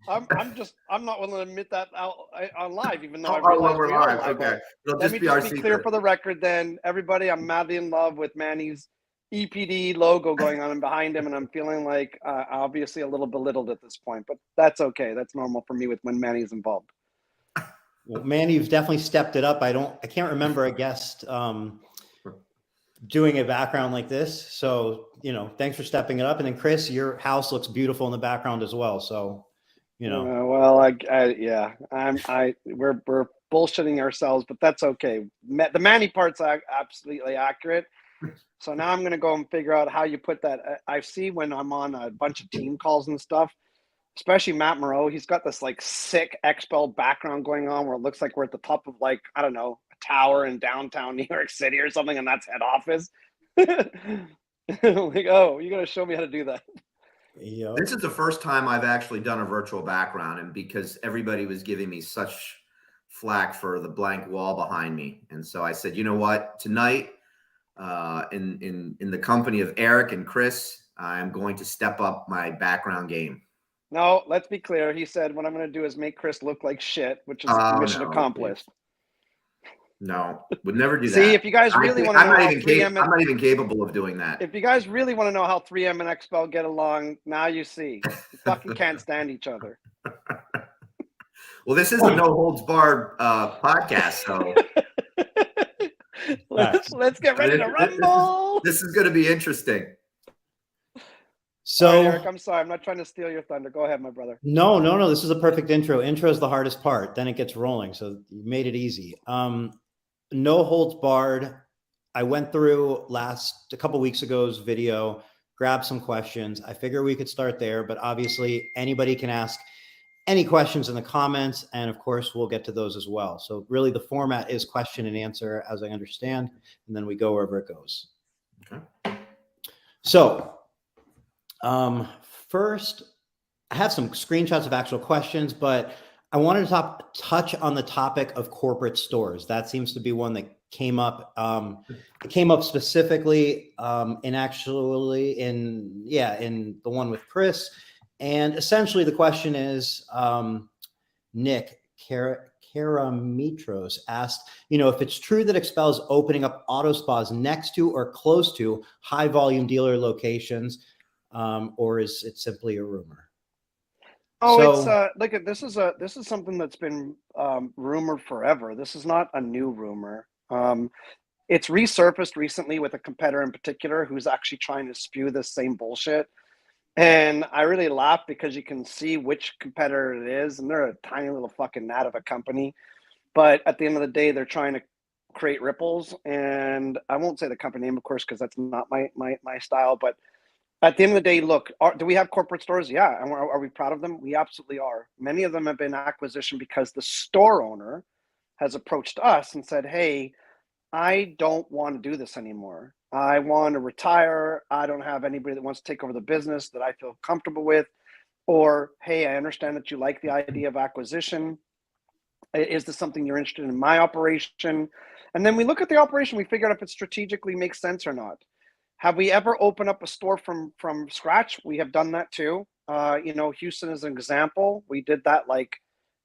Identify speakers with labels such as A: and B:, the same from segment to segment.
A: I'm not willing to admit that out on live, even though I
B: Oh, when
A: realize
B: we're
A: we are
B: live,
A: live.
B: okay. It'll
A: Let
B: just
A: me
B: be our
A: just be clear
B: secret.
A: for the record then. Everybody, I'm madly in love with Manny's EPD logo going on and behind him, and I'm feeling like obviously a little belittled at this point, but that's okay. That's normal for me with when Manny's involved.
C: Well, Manny, you've definitely stepped it up. I can't remember a guest doing a background like this. So, thanks for stepping it up. And then Chris, your house looks beautiful in the background as well. So,
A: well, we're bullshitting ourselves, but that's okay. The Manny part's absolutely accurate. So now I'm going to go and figure out how you put that. I see when I'm on a bunch of team calls and stuff, especially Matt Moreau, he's got this like sick XPEL background going on where it looks like we're at the top of like, I don't know, a tower in downtown New York City or something, and that's head office. Like, oh, you got to show me how to do that.
C: Yep.
B: This is the first time I've actually done a virtual background, and because everybody was giving me such flack for the blank wall behind me. And so I said, you know what, tonight, in the company of Eric and Chris, I'm going to step up my background game.
A: No, let's be clear. He said, what I'm going to do is make Chris look like shit, which is mission accomplished.
B: Please. No, would never do that.
A: See, if you guys really want to know how 3M
B: I'm not even capable of doing that.
A: If you guys really want to know how 3M and XPEL get along, now you see. You fucking can't stand each other.
B: Well, this is a no holds barred podcast, so
A: let's get ready to rumble.
B: This is going to be interesting.
C: So,
A: right, Eric, I'm sorry. I'm not trying to steal your thunder. Go ahead, my brother.
C: No. This is a perfect intro. Intro is the hardest part. Then it gets rolling. So you made it easy. No holds barred. I went through a couple weeks ago's video, grabbed some questions. I figure we could start there, but obviously anybody can ask any questions in the comments. And of course, we'll get to those as well. So really the format is question and answer as I understand, and then we go wherever it goes. Okay. So first, I have some screenshots of actual questions, but I wanted to touch on the topic of corporate stores. That seems to be one that came up. It came up specifically in the one with Chris. And essentially the question is, Nick Karamitros asked, if it's true that XPEL is opening up auto spas next to or close to high volume dealer locations, or is it simply a rumor?
A: Oh, so, this is something that's been rumored forever. This is not a new rumor. It's resurfaced recently with a competitor in particular who's actually trying to spew this same bullshit. And I really laugh because you can see which competitor it is, and they're a tiny little fucking gnat of a company. But at the end of the day, they're trying to create ripples. And I won't say the company name, of course, because that's not my style. But at the end of the day, look, do we have corporate stores? Yeah. And are we proud of them? We absolutely are. Many of them have been acquisition because the store owner has approached us and said, hey, I don't want to do this anymore. I want to retire. I don't have anybody that wants to take over the business that I feel comfortable with. Or, hey, I understand that you like the idea of acquisition. Is this something you're interested in my operation? And then we look at the operation, we figure out if it strategically makes sense or not. Have we ever opened up a store from scratch? We have done that too. Houston is an example. We did that like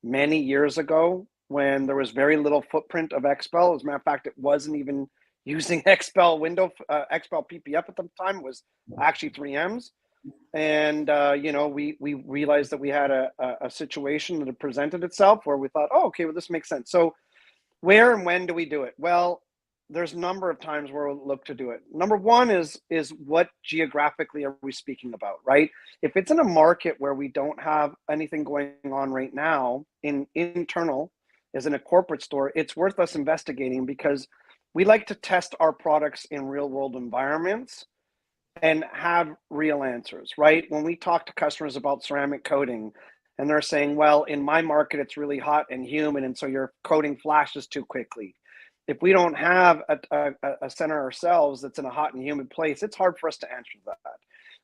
A: many years ago when there was very little footprint of XPEL. As a matter of fact, it wasn't even using XPEL XPEL PPF at the time. It was actually 3Ms. And, we realized that we had a situation that had presented itself where we thought, oh, okay, well, this makes sense. So where and when do we do it? Well, there's a number of times where we'll look to do it. Number one is what geographically are we speaking about, right? If it's in a market where we don't have anything going on right now in internal, as in a corporate store, it's worth us investigating because we like to test our products in real world environments and have real answers, right? When we talk to customers about ceramic coating and they're saying, well, in my market, it's really hot and humid, and so your coating flashes too quickly. If we don't have a center ourselves that's in a hot and humid place, it's hard for us to answer that.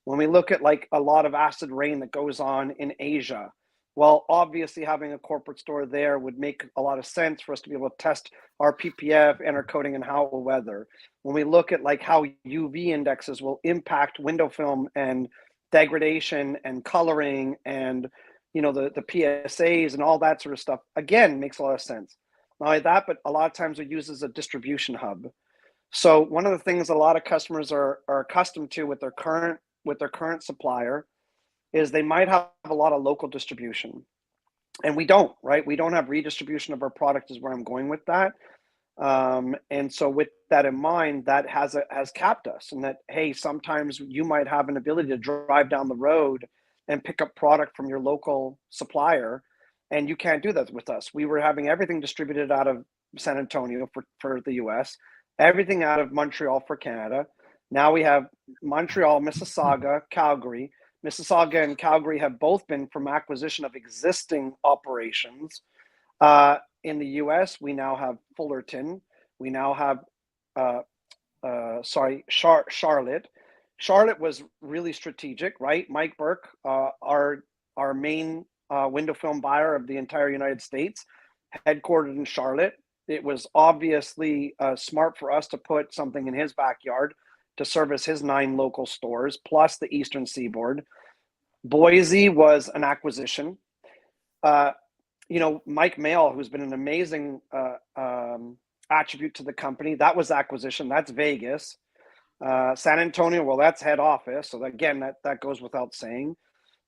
A: When we look at like a lot of acid rain that goes on in Asia, well, obviously having a corporate store there would make a lot of sense for us to be able to test our PPF and our coating and how it will weather. When we look at like how UV indexes will impact window film and degradation and coloring and you know, the PSAs and all that sort of stuff, again, makes a lot of sense. Not only that, but a lot of times we use as a distribution hub. So one of the things a lot of customers are accustomed to with their current supplier is they might have a lot of local distribution, and we don't, right? We don't have redistribution of our product is where I'm going with that. And so with that in mind, that has capped us, and that, hey, sometimes you might have an ability to drive down the road and pick up product from your local supplier, and you can't do that with us. We were having everything distributed out of San Antonio for the US, everything out of Montreal for Canada. Now we have Montreal, Mississauga, Calgary. Mississauga and Calgary have both been from acquisition of existing operations. In the US, we now have Fullerton. We now have, Charlotte. Charlotte was really strategic, right? Mike Burke, our main window film buyer of the entire United States, headquartered in Charlotte. It was obviously smart for us to put something in his backyard to service his 9 local stores, plus the Eastern Seaboard. Boise was an acquisition. You know, Mike Mail, who's been an amazing attribute to the company, that was acquisition. That's Vegas. San Antonio, well, that's head office. So again, that goes without saying.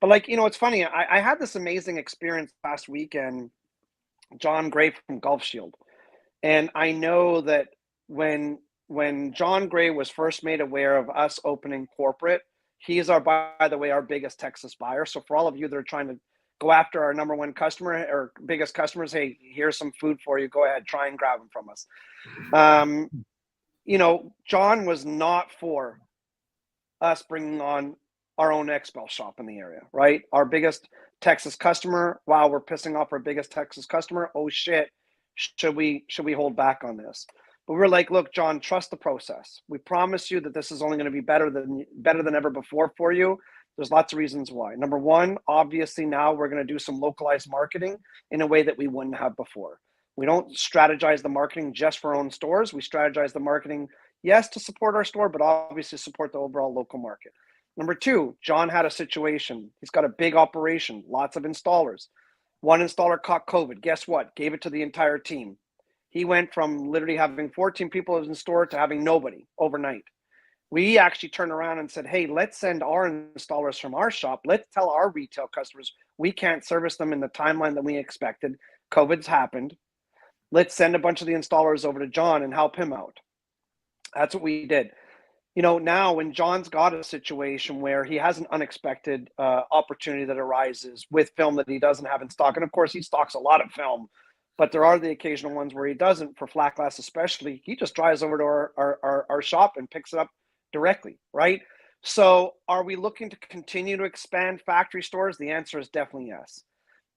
A: But like, you know, it's funny. I had this amazing experience last weekend, John Gray from Gulf Shield. And I know that when John Gray was first made aware of us opening corporate, he is by the way, our biggest Texas buyer. So for all of you that are trying to go after our number one customer or biggest customers, hey, here's some food for you. Go ahead, try and grab them from us. You know, John was not for us bringing on our own XPEL shop in the area, right? Our biggest Texas customer. Wow, we're pissing off our biggest Texas customer. Oh shit, should we hold back on this? But we're like, look, John, trust the process. We promise you that this is only going to be better than ever before for you. There's lots of reasons why. Number one, obviously now we're going to do some localized marketing in a way that we wouldn't have before. We don't strategize the marketing just for our own stores. We strategize the marketing, yes, to support our store, but obviously support the overall local market. Number two, John had a situation. He's got a big operation, lots of installers. One installer caught COVID. Guess what? Gave it to the entire team. He went from literally having 14 people in store to having nobody overnight. We actually turned around and said, hey, let's send our installers from our shop. Let's tell our retail customers we can't service them in the timeline that we expected. COVID's happened. Let's send a bunch of the installers over to John and help him out. That's what we did. You know, now when John's got a situation where he has an unexpected opportunity that arises with film that he doesn't have in stock, and of course he stocks a lot of film, but there are the occasional ones where he doesn't, for flat glass especially, he just drives over to our shop and picks it up directly, right? So are we looking to continue to expand factory stores? The answer is definitely yes.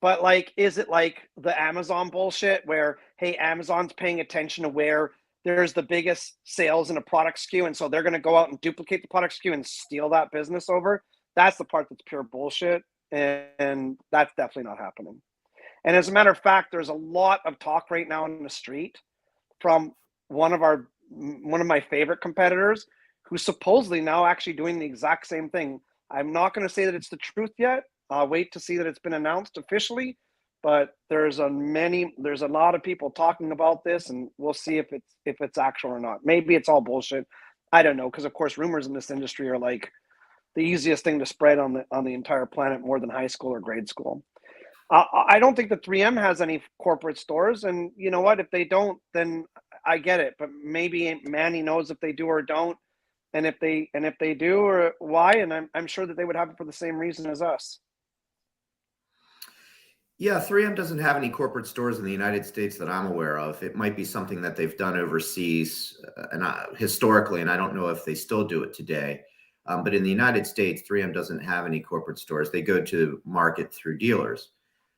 A: But like, is it like the Amazon bullshit where, hey, Amazon's paying attention to where there's the biggest sales in a product SKU, and so they're going to go out and duplicate the product SKU and steal that business over? That's the part that's pure bullshit, and that's definitely not happening. And as a matter of fact, there's a lot of talk right now in the street from one of my favorite competitors who's supposedly now actually doing the exact same thing. I'm not going to say that it's the truth yet. I'll wait to see that it's been announced officially, but there's a lot of people talking about this, and we'll see if it's actual or not. Maybe it's all bullshit. I don't know, because of course rumors in this industry are like the easiest thing to spread on the entire planet, more than high school or grade school. I don't think that 3M has any corporate stores, and you know what? If they don't, then I get it. But maybe Manny knows if they do or don't, and if they do, or why. And I'm sure that they would have it for the same reason as us.
B: Yeah, 3M doesn't have any corporate stores in the United States that I'm aware of. It might be something that they've done overseas historically, and I don't know if they still do it today. But in the United States, 3M doesn't have any corporate stores. They go to market through dealers.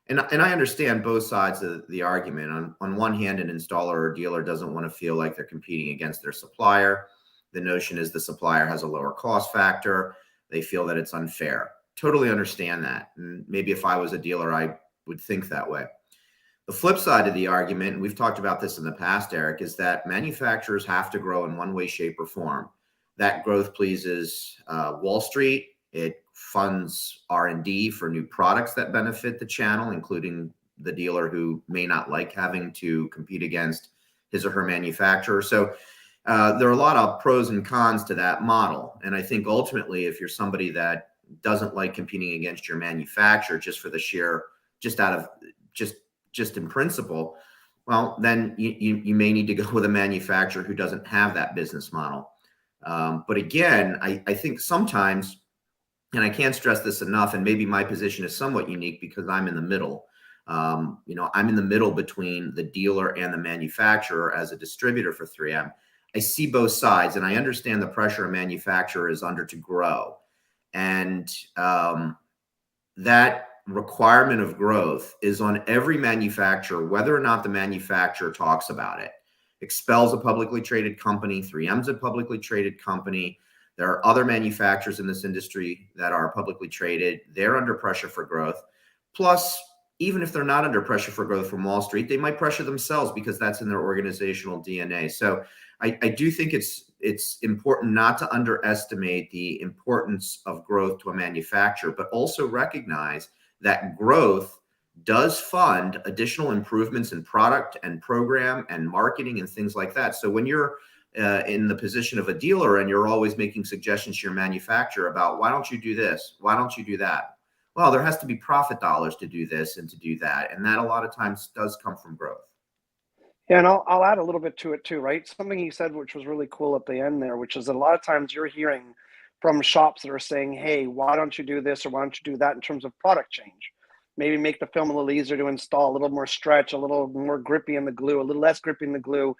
B: And I understand both sides of the argument. On one hand, an installer or dealer doesn't want to feel like they're competing against their supplier. The notion is the supplier has a lower cost factor. They feel that it's unfair. Totally understand that. And maybe if I was a dealer, I would think that way. The flip side of the argument, and we've talked about this in the past, Eric, is that manufacturers have to grow in one way, shape, or form. That growth pleases Wall Street. It funds R&D for new products that benefit the channel, including the dealer who may not like having to compete against his or her manufacturer. So there are a lot of pros and cons to that model. And I think ultimately, if you're somebody that doesn't like competing against your manufacturer just for the sheer, just in principle, well, then you may need to go with a manufacturer who doesn't have that business model. But again, I think sometimes, and I can't stress this enough, and maybe my position is somewhat unique because I'm in the middle. I'm in the middle between the dealer and the manufacturer as a distributor for 3M. I see both sides, and I understand the pressure a manufacturer is under to grow. And that requirement of growth is on every manufacturer, whether or not the manufacturer talks about it. XPEL's a publicly traded company. 3M's a publicly traded company. There are other manufacturers in this industry that are publicly traded. They're under pressure for growth. Plus, even if they're not under pressure for growth from Wall Street, they might pressure themselves because that's in their organizational DNA. So I do think it's important not to underestimate the importance of growth to a manufacturer, but also recognize that growth does fund additional improvements in product and program and marketing and things like that. So when you're in the position of a dealer and you're always making suggestions to your manufacturer about, why don't you do this? Why don't you do that? Well, there has to be profit dollars to do this and to do that. And that a lot of times does come from growth.
A: Yeah, and I'll add a little bit to it too, right? Something he said, which was really cool at the end there, which is that a lot of times you're hearing from shops that are saying, hey, why don't you do this or why don't you do that in terms of product change? Maybe make the film a little easier to install, a little more stretch, a little more grippy in the glue, a little less grippy in the glue,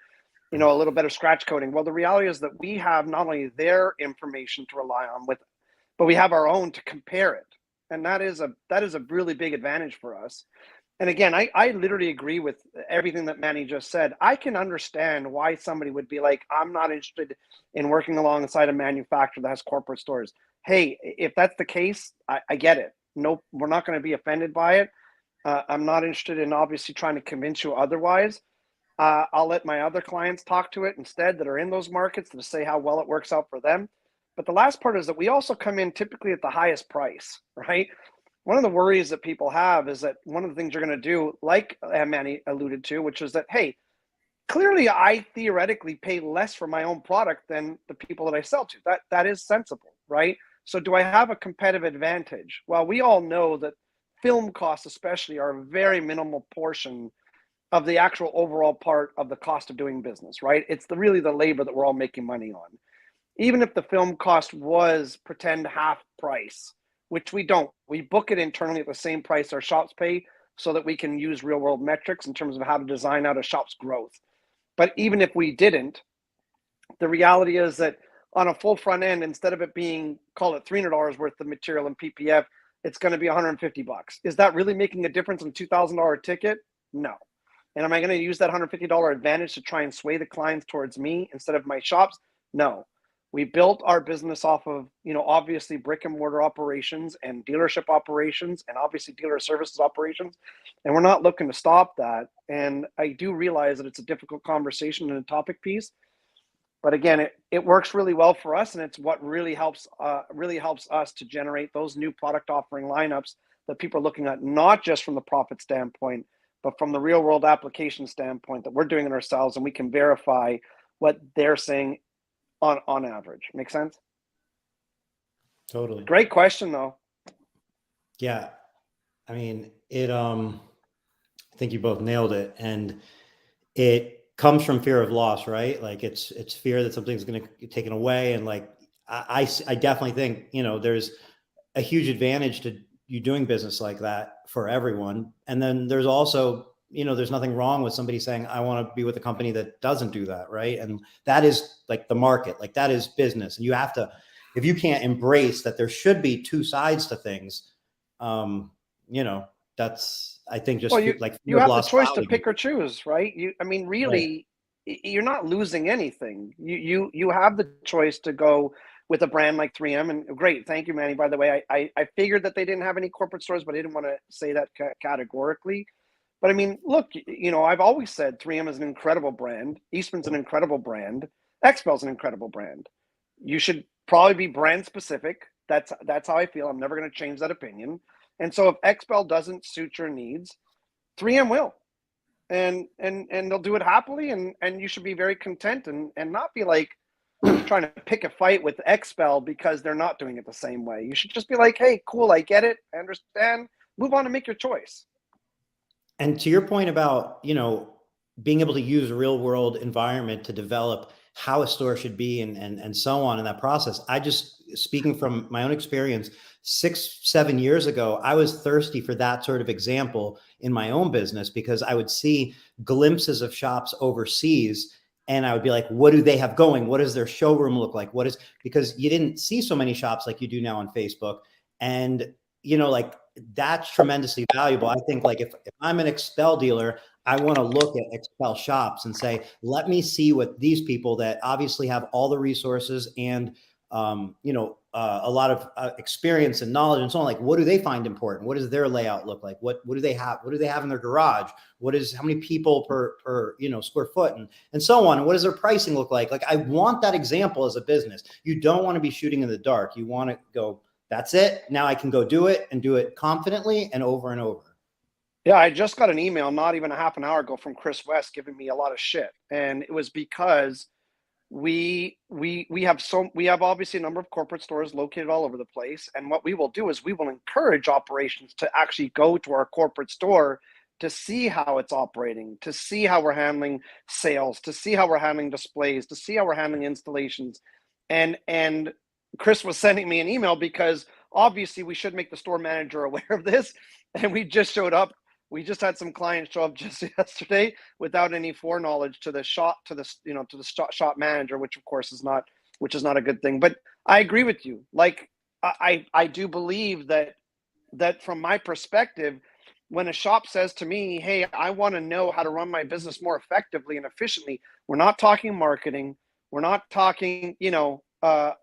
A: a little better scratch coating. Well, the reality is that we have not only their information to rely on but we have our own to compare it. And that is a really big advantage for us. And again, I literally agree with everything that Manny just said. I can understand why somebody would be like, I'm not interested in working alongside a manufacturer that has corporate stores. Hey, if that's the case, I get it. No, we're not going to be offended by it. I'm not interested in obviously trying to convince you otherwise. I'll let my other clients talk to it instead that are in those markets to say how well it works out for them. But the last part is that we also come in typically at the highest price, right? One of the worries that people have is that one of the things you're going to do, like Manny alluded to, which is that, hey, clearly I theoretically pay less for my own product than the people that I sell to. That is sensible, right? So do I have a competitive advantage? Well, we all know that film costs especially are a very minimal portion of the actual overall part of the cost of doing business, right? It's really the labor that we're all making money on. Even if the film cost was pretend half price, which we don't. We book it internally at the same price our shops pay so that we can use real world metrics in terms of how to design out a shop's growth. But even if we didn't, the reality is that on a full front end, instead of it being, call it $300 worth of material and PPF, it's going to be $150. Is that really making a difference in a $2,000 ticket? No. And am I going to use that $150 advantage to try and sway the clients towards me instead of my shops? No. We built our business off of, obviously brick and mortar operations and dealership operations and obviously dealer services operations. And we're not looking to stop that. And I do realize that it's a difficult conversation and a topic piece. But again, it works really well for us. And it's what really helps us to generate those new product offering lineups that people are looking at, not just from the profit standpoint, but from the real world application standpoint that we're doing it ourselves and we can verify what they're saying on average. Make sense?
C: Totally.
A: Great question though.
C: Yeah. I mean, I think you both nailed it. And it comes from fear of loss, right? Like it's fear that something's going to get taken away. And like, I definitely think, there's a huge advantage to you doing business like that for everyone. And then there's also, there's nothing wrong with somebody saying, I want to be with a company that doesn't do that. Right. And that is like the market, like that is business. And you have to, if you can't embrace that there should be two sides to things, that's, I think just
A: you have the choice to pick or choose, right? Really, right. You're not losing anything. You have the choice to go with a brand like 3M, and great. Thank you, Manny. By the way, I figured that they didn't have any corporate stores, but I didn't want to say that categorically. But I mean, look, I've always said 3M is an incredible brand. Eastman's an incredible brand. XPEL is an incredible brand. You should probably be brand specific That's how I feel. I'm never going to change that opinion. And so if XPEL doesn't suit your needs, 3M will, and they'll do it happily, and you should be very content and not be like trying to pick a fight with XPEL because they're not doing it the same way. You should just be like, hey, cool, I get it, I understand. Move on and make your choice.
C: And to your point about, being able to use a real world environment to develop how a store should be and so on in that process. I just, speaking from my own experience, 6-7 years ago, I was thirsty for that sort of example in my own business because I would see glimpses of shops overseas and I would be like, what do they have going? What does their showroom look like? Because you didn't see so many shops like you do now on Facebook. And, like that's tremendously valuable. I think like if I'm an XPEL dealer, I want to look at XPEL shops and say, let me see what these people that obviously have all the resources and, a lot of experience and knowledge and so on, like, what do they find important? What does their layout look like? What do they have? What do they have in their garage? How many people per square foot and so on? And what does their pricing look like? Like, I want that example as a business. You don't want to be shooting in the dark. You want to go, that's it. Now I can go do it and do it confidently and over and over.
A: Yeah, I just got an email not even a half an hour ago from Chris West giving me a lot of shit. And it was because we have obviously a number of corporate stores located all over the place. And what we will do is we will encourage operations to actually go to our corporate store to see how it's operating, to see how we're handling sales, to see how we're handling displays, to see how we're handling installations. And Chris was sending me an email because obviously we should make the store manager aware of this. And we just showed up. We just had some clients show up just yesterday without any foreknowledge to the shop manager, which of course is not a good thing. But I agree with you. Like I do believe that from my perspective, when a shop says to me, hey, I want to know how to run my business more effectively and efficiently, we're not talking marketing. We're not talking, how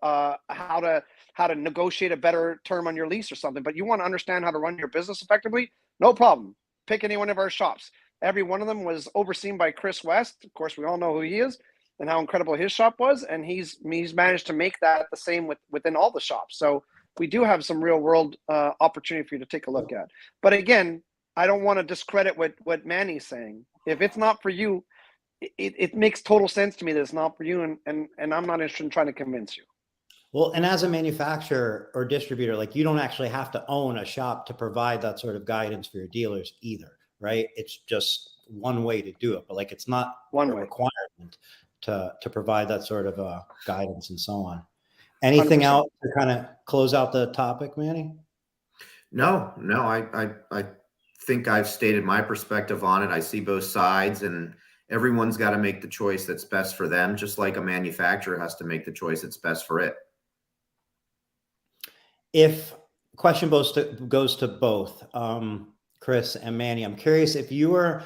A: to negotiate a better term on your lease or something, but you want to understand how to run your business effectively, no problem. Pick any one of our shops. Every one of them was overseen by Chris West. Of course, we all know who he is and how incredible his shop was. And he's managed to make that the same within all the shops. So we do have some real world opportunity for you to take a look at. But again, I don't want to discredit what Manny's saying. If it's not for you, it makes total sense to me that it's not for you. And I'm not interested in trying to convince you.
C: Well, and as a manufacturer or distributor, like you don't actually have to own a shop to provide that sort of guidance for your dealers either, right? It's just one way to do it, but like it's not a requirement to provide that sort of guidance and so on. Anything
A: 100%.
C: else to kind of close out the topic, Manny?
B: No, I think I've stated my perspective on it. I see both sides, and everyone's got to make the choice that's best for them, just like a manufacturer has to make the choice that's best for it.
C: If question goes to both Chris and Manny, I'm curious if you were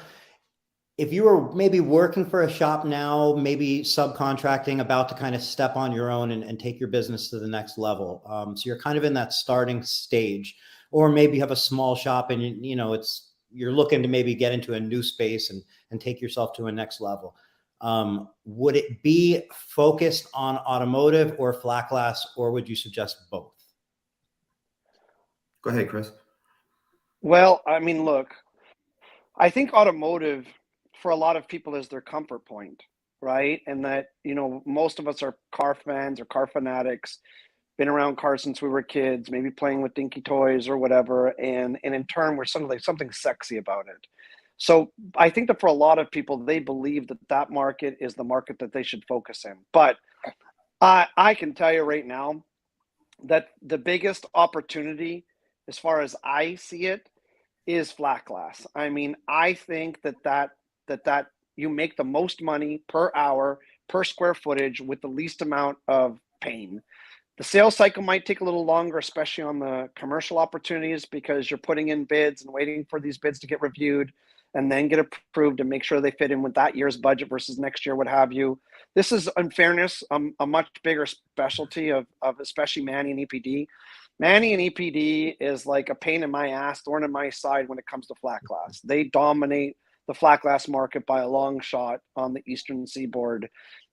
C: maybe working for a shop now, maybe subcontracting, about to kind of step on your own and take your business to the next level. So you're kind of in that starting stage, or maybe you have a small shop and you're looking to maybe get into a new space and take yourself to a next level. Would it be focused on automotive or flat glass, or would you suggest both?
B: Go ahead, Chris.
A: Well, I mean, look, I think automotive for a lot of people is their comfort point, right? And that, most of us are car fans or car fanatics, been around cars since we were kids, maybe playing with dinky toys or whatever. And in turn, we're something sexy about it. So I think that for a lot of people, they believe that market is the market that they should focus in. But I can tell you right now that the biggest opportunity, as far as I see it, is flat glass. I mean, I think that you make the most money per hour, per square footage with the least amount of pain. The sales cycle might take a little longer, especially on the commercial opportunities, because you're putting in bids and waiting for these bids to get reviewed and then get approved and make sure they fit in with that year's budget versus next year, what have you. This is, in fairness, a much bigger specialty of especially Manny and EPD. Manny and EPD is like a pain in my ass, thorn in my side when it comes to flat glass. They dominate the flat glass market by a long shot on the Eastern Seaboard.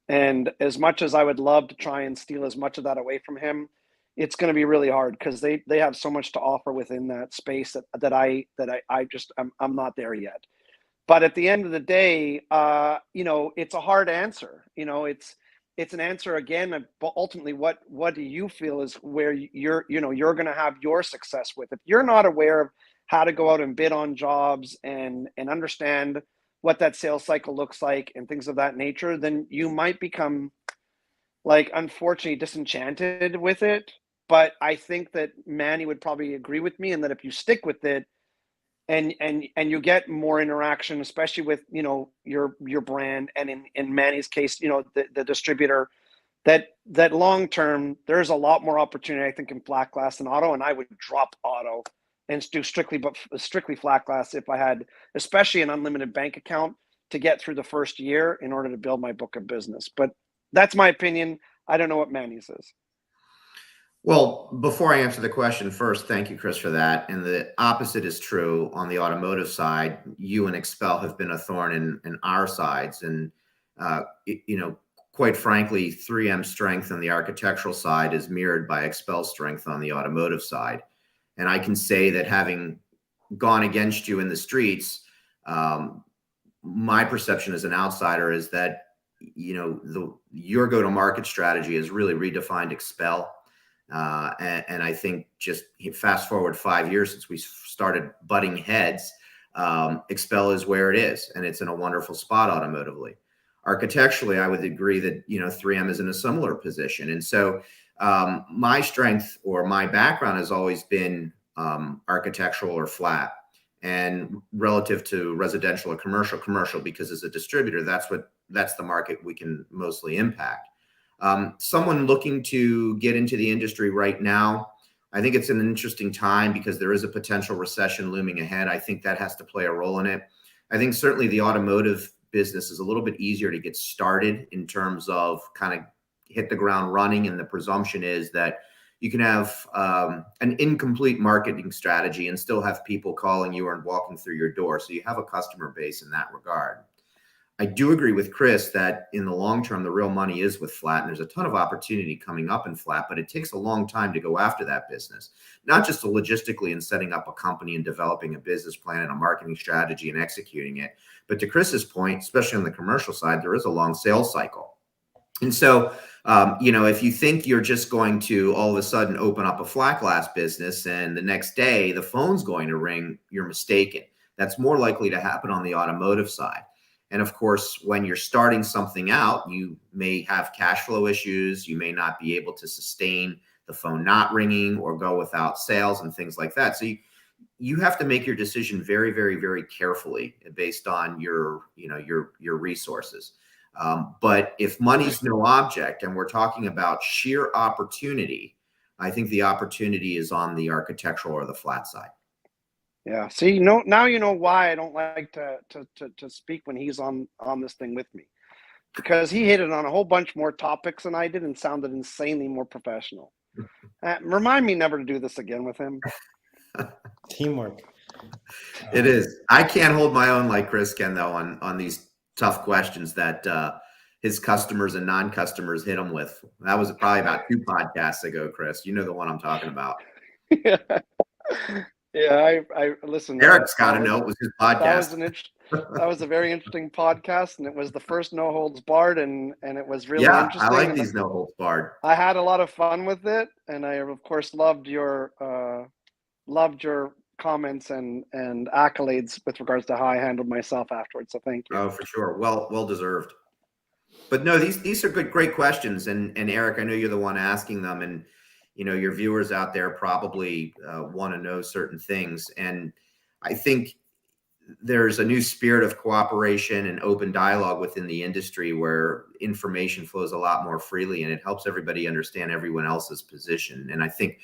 A: And as much as I would love to try and steal as much of that away from him, it's going to be really hard because they have so much to offer within that space that I'm not there yet. But at the end of the day, it's a hard answer. It's an answer again, but ultimately, what do you feel is where you're going to have your success with? If you're not aware of how to go out and bid on jobs and understand what that sales cycle looks like and things of that nature, then you might become, like, unfortunately disenchanted with it. But I think that Manny would probably agree with me, and that if you stick with it and you get more interaction, especially with your brand, and in Manny's case, the distributor, that long term there's a lot more opportunity, I think, in flat glass than auto. And I would drop auto and do strictly flat glass if I had, especially an unlimited bank account, to get through the first year in order to build my book of business. But that's my opinion. I don't know what Manny says.
B: Well, before I answer the question, first, thank you, Chris, for that. And the opposite is true on the automotive side. You and XPEL have been a thorn in our sides. And, quite frankly, 3M's strength on the architectural side is mirrored by XPEL's strength on the automotive side. And I can say that, having gone against you in the streets, my perception as an outsider is that, your go-to-market strategy has really redefined XPEL. And I think, just fast forward 5 years since we started butting heads, XPEL is where it is, and it's in a wonderful spot automotively. Architecturally, I would agree that 3M is in a similar position. And so my strength, or my background, has always been architectural or flat, and relative to residential or commercial, because as a distributor, that's the market we can mostly impact. Someone looking to get into the industry right now, I think it's an interesting time because there is a potential recession looming ahead. I think that has to play a role in it. I think certainly the automotive business is a little bit easier to get started in terms of kind of hit the ground running. And the presumption is that you can have an incomplete marketing strategy and still have people calling you and walking through your door. So you have a customer base in that regard. I do agree with Chris that in the long term, the real money is with flat, and there's a ton of opportunity coming up in flat, but it takes a long time to go after that business, not just logistically in setting up a company and developing a business plan and a marketing strategy and executing it. But to Chris's point, especially on the commercial side, there is a long sales cycle. And so, if you think you're just going to all of a sudden open up a flat glass business and the next day the phone's going to ring, you're mistaken. That's more likely to happen on the automotive side. And of course, when you're starting something out, you may have cash flow issues. You may not be able to sustain the phone not ringing or go without sales and things like that. So you have to make your decision very, very, very carefully based on your resources. But if money's no object and we're talking about sheer opportunity, I think the opportunity is on the architectural or the flat side.
A: Yeah. See, now you know why I don't like to speak when he's on this thing with me, because he hit it on a whole bunch more topics than I did and sounded insanely more professional. Remind me never to do this again with him.
C: Teamwork.
B: It is. I can't hold my own like Chris can, though, on these tough questions that his customers and non-customers hit him with. That was probably about 2 podcasts ago, Chris. You know the one I'm talking about.
A: Yeah, I listen.
B: Eric's got to know it was his podcast.
A: That was a very interesting podcast, and it was the first no holds barred, and it was really interesting.
B: I like these no holds barred.
A: I had a lot of fun with it, and I of course loved your comments and accolades with regards to how I handled myself afterwards. So thank you.
B: Oh, for sure. Well deserved. But no, these are great questions, and Eric, I know you're the one asking them, and your viewers out there probably want to know certain things. And I think there's a new spirit of cooperation and open dialogue within the industry where information flows a lot more freely, and it helps everybody understand everyone else's position. And I think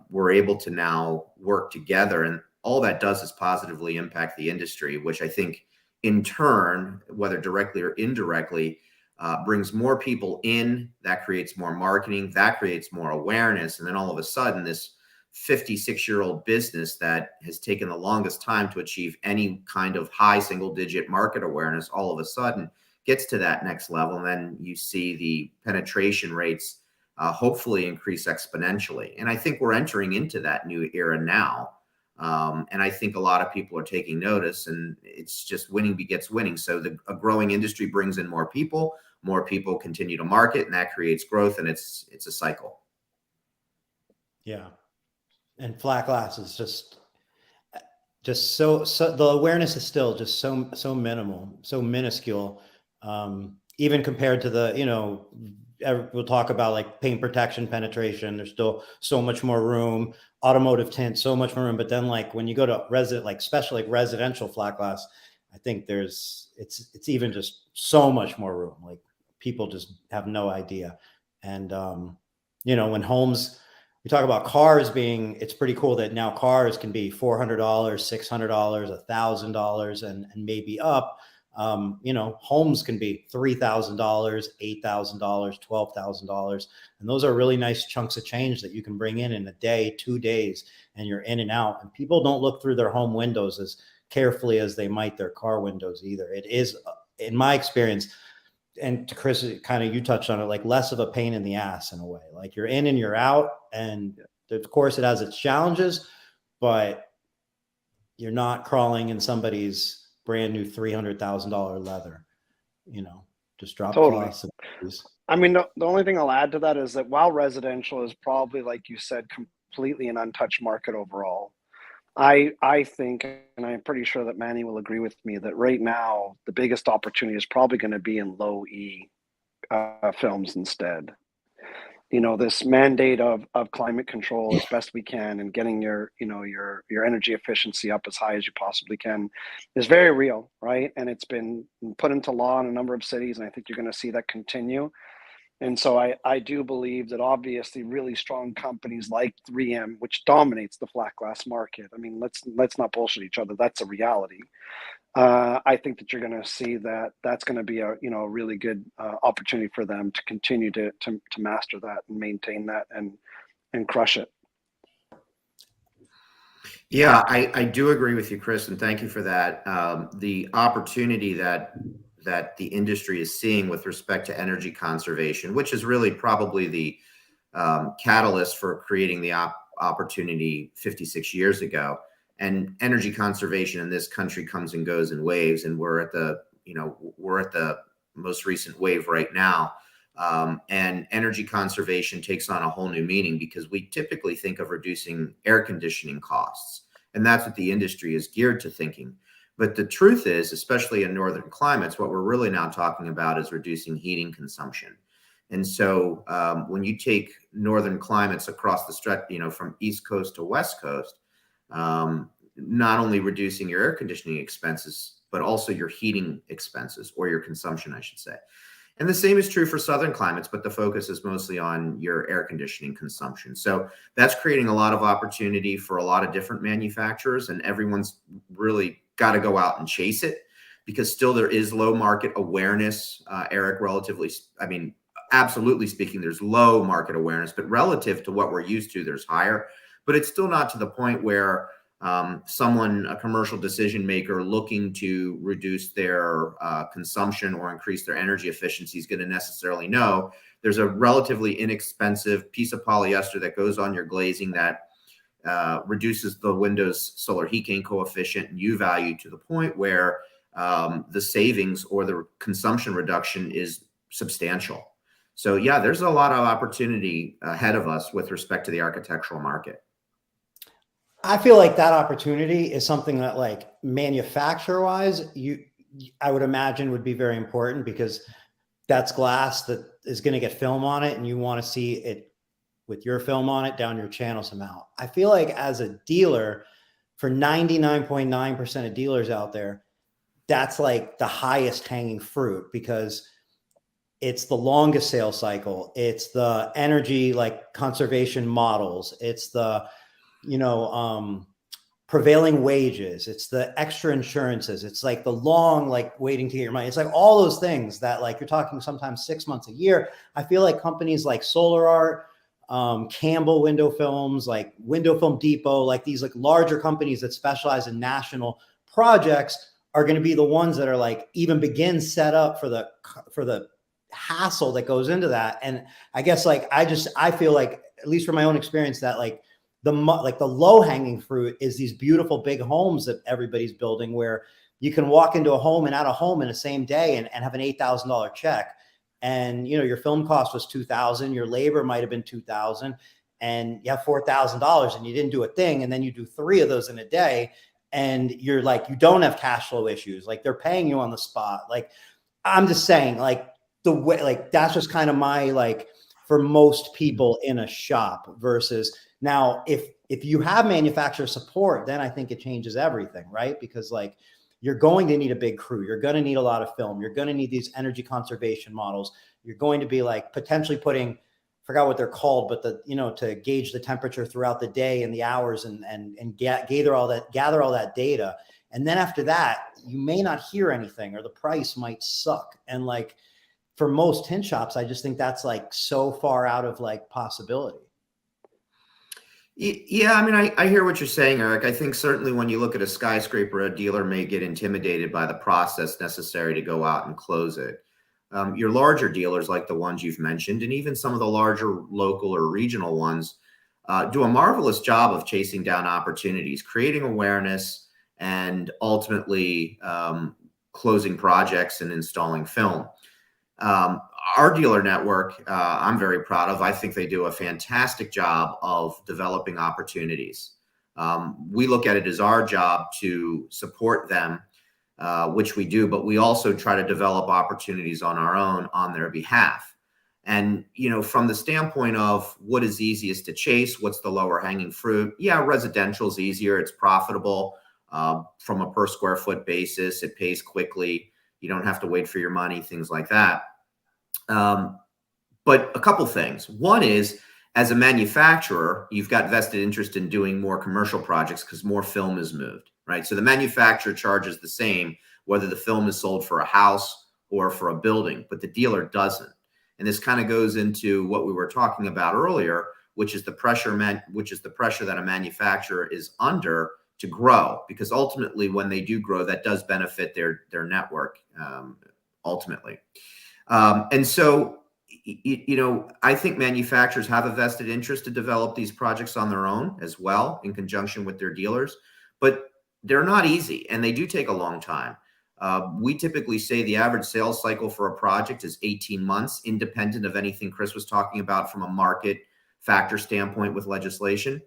B: we're able to now work together, and all that does is positively impact the industry, which I think in turn, whether directly or indirectly, brings more people in. That creates more marketing, that creates more awareness. And then all of a sudden, this 56-year-old business that has taken the longest time to achieve any kind of high single-digit market awareness, all of a sudden gets to that next level. And then you see the penetration rates hopefully increase exponentially. And I think we're entering into that new era now. And I think a lot of people are taking notice, and it's just winning begets winning. So a growing industry brings in more people continue to market, and that creates growth, and it's a cycle.
C: Yeah. And flat glass is just so the awareness is still just so minimal, so minuscule. Even compared to the, we'll talk about like paint protection penetration. There's still so much more room. Automotive tint, so much more room. But then, like when you go to especially like residential flat glass, I think it's even just so much more room. Like people just have no idea. And when homes, we talk about cars it's pretty cool that now cars can be $400, $600, $1,000, and maybe up. Homes can be $3,000, $8,000, $12,000. And those are really nice chunks of change that you can bring in a day, 2 days, and you're in and out. And people don't look through their home windows as carefully as they might their car windows either. It is, in my experience, and to Chris, kind of, you touched on it, like less of a pain in the ass in a way. Like you're in and you're out, and of course it has its challenges, but you're not crawling in somebody's brand new $300,000 leather, just drop costs.
A: I mean, the only thing I'll add to that is that while residential is probably, like you said, completely an untouched market overall, I think, and I'm pretty sure that Manny will agree with me, that right now the biggest opportunity is probably going to be in low E films instead. This mandate of climate control as best we can, and getting your energy efficiency up as high as you possibly can, is very real, right? And it's been put into law in a number of cities, and I think you're going to see that continue. And so I do believe that obviously really strong companies like 3M, which dominates the flat glass market. I mean, let's not bullshit each other. That's a reality. I think that you're going to see that's going to be a really good opportunity for them to continue to master that and maintain that and crush it.
B: Yeah, I do agree with you, Chris, and thank you for that. The opportunity that the industry is seeing with respect to energy conservation, which is really probably the catalyst for creating the opportunity 56 years ago. And energy conservation in this country comes and goes in waves, and we're at the most recent wave right now. And energy conservation takes on a whole new meaning, because we typically think of reducing air conditioning costs, and that's what the industry is geared to thinking. But the truth is, especially in northern climates, what we're really now talking about is reducing heating consumption. And so when you take northern climates across the stretch, from East Coast to West Coast, not only reducing your air conditioning expenses, but also your heating expenses, or your consumption, I should say. And the same is true for southern climates, but the focus is mostly on your air conditioning consumption. So that's creating a lot of opportunity for a lot of different manufacturers, and everyone's really got to go out and chase it, because still there is low market awareness, Eric, absolutely speaking, there's low market awareness, but relative to what we're used to, there's higher. But it's still not to the point where a commercial decision maker looking to reduce their consumption or increase their energy efficiency is going to necessarily know. There's a relatively inexpensive piece of polyester that goes on your glazing that reduces the window's solar heat gain coefficient and U value to the point where the savings or the consumption reduction is substantial. So yeah, there's a lot of opportunity ahead of us with respect to the architectural market.
C: I feel like that opportunity is something that, like, manufacturer wise, I would imagine would be very important, because that's glass that is going to get film on it, and you want to see it with your film on it down your channel somehow. I feel like as a dealer, for 99.9% of dealers out there, that's like the highest hanging fruit, because it's the longest sales cycle. It's the energy, like, conservation models. It's the prevailing wages. It's the extra insurances. It's like the long, like, waiting to get your money. It's like all those things that, like, you're talking sometimes 6 months, a year. I feel like companies like Solar Art, Campbell Window Films, like Window Film Depot, like these, like, larger companies that specialize in national projects are going to be the ones that are, like, even begin set up for the hassle that goes into that. And I guess like, I feel like, at least from my own experience, that like the low hanging fruit is these beautiful big homes that everybody's building, where you can walk into a home and out of home in the same day and have an $8,000 check. And, you know, your film cost was $2,000, your labor might've been $2,000, and you have $4,000 and you didn't do a thing. And then you do 3 of those in a day. And you're like, you don't have cash flow issues. Like, they're paying you on the spot. Like, I'm just saying, like, the way, like, that's just kind of my, like, for most people in a shop. Versus now, if you have manufacturer support, then I think it changes everything, right? Because like, you're going to need a big crew. You're going to need a lot of film. You're going to need these energy conservation models. You're going to be like potentially putting, forgot what they're called, but the, you know, to gauge the temperature throughout the day and the hours, and gather all that data. And then after that, you may not hear anything, or the price might suck. And like, for most tint shops, I just think that's like so far out of like possibility.
B: Yeah, I mean, I hear what you're saying, Eric. I think certainly when you look at a skyscraper, a dealer may get intimidated by the process necessary to go out and close it. Your larger dealers, like the ones you've mentioned, and even some of the larger local or regional ones, do a marvelous job of chasing down opportunities, creating awareness, and ultimately closing projects and installing film. Our dealer network, I'm very proud of. I think they do a fantastic job of developing opportunities. We look at it as our job to support them, which we do, but we also try to develop opportunities on our own on their behalf. And, you know, from the standpoint of what is easiest to chase, what's the lower hanging fruit? Yeah, residential is easier. It's profitable from a per square foot basis. It pays quickly. You don't have to wait for your money, things like that. But a couple things. One is, as a manufacturer, you've got vested interest in doing more commercial projects because more film is moved, right? So the manufacturer charges the same whether the film is sold for a house or for a building, but the dealer doesn't. And this kind of goes into what we were talking about earlier, which is the pressure that a manufacturer is under to grow, because ultimately when they do grow, that does benefit their network ultimately. And so, you know, I think manufacturers have a vested interest to develop these projects on their own as well, in conjunction with their dealers, but they're not easy and they do take a long time. We typically say the average sales cycle for a project is 18 months, independent of anything Chris was talking about from a market factor standpoint with legislation.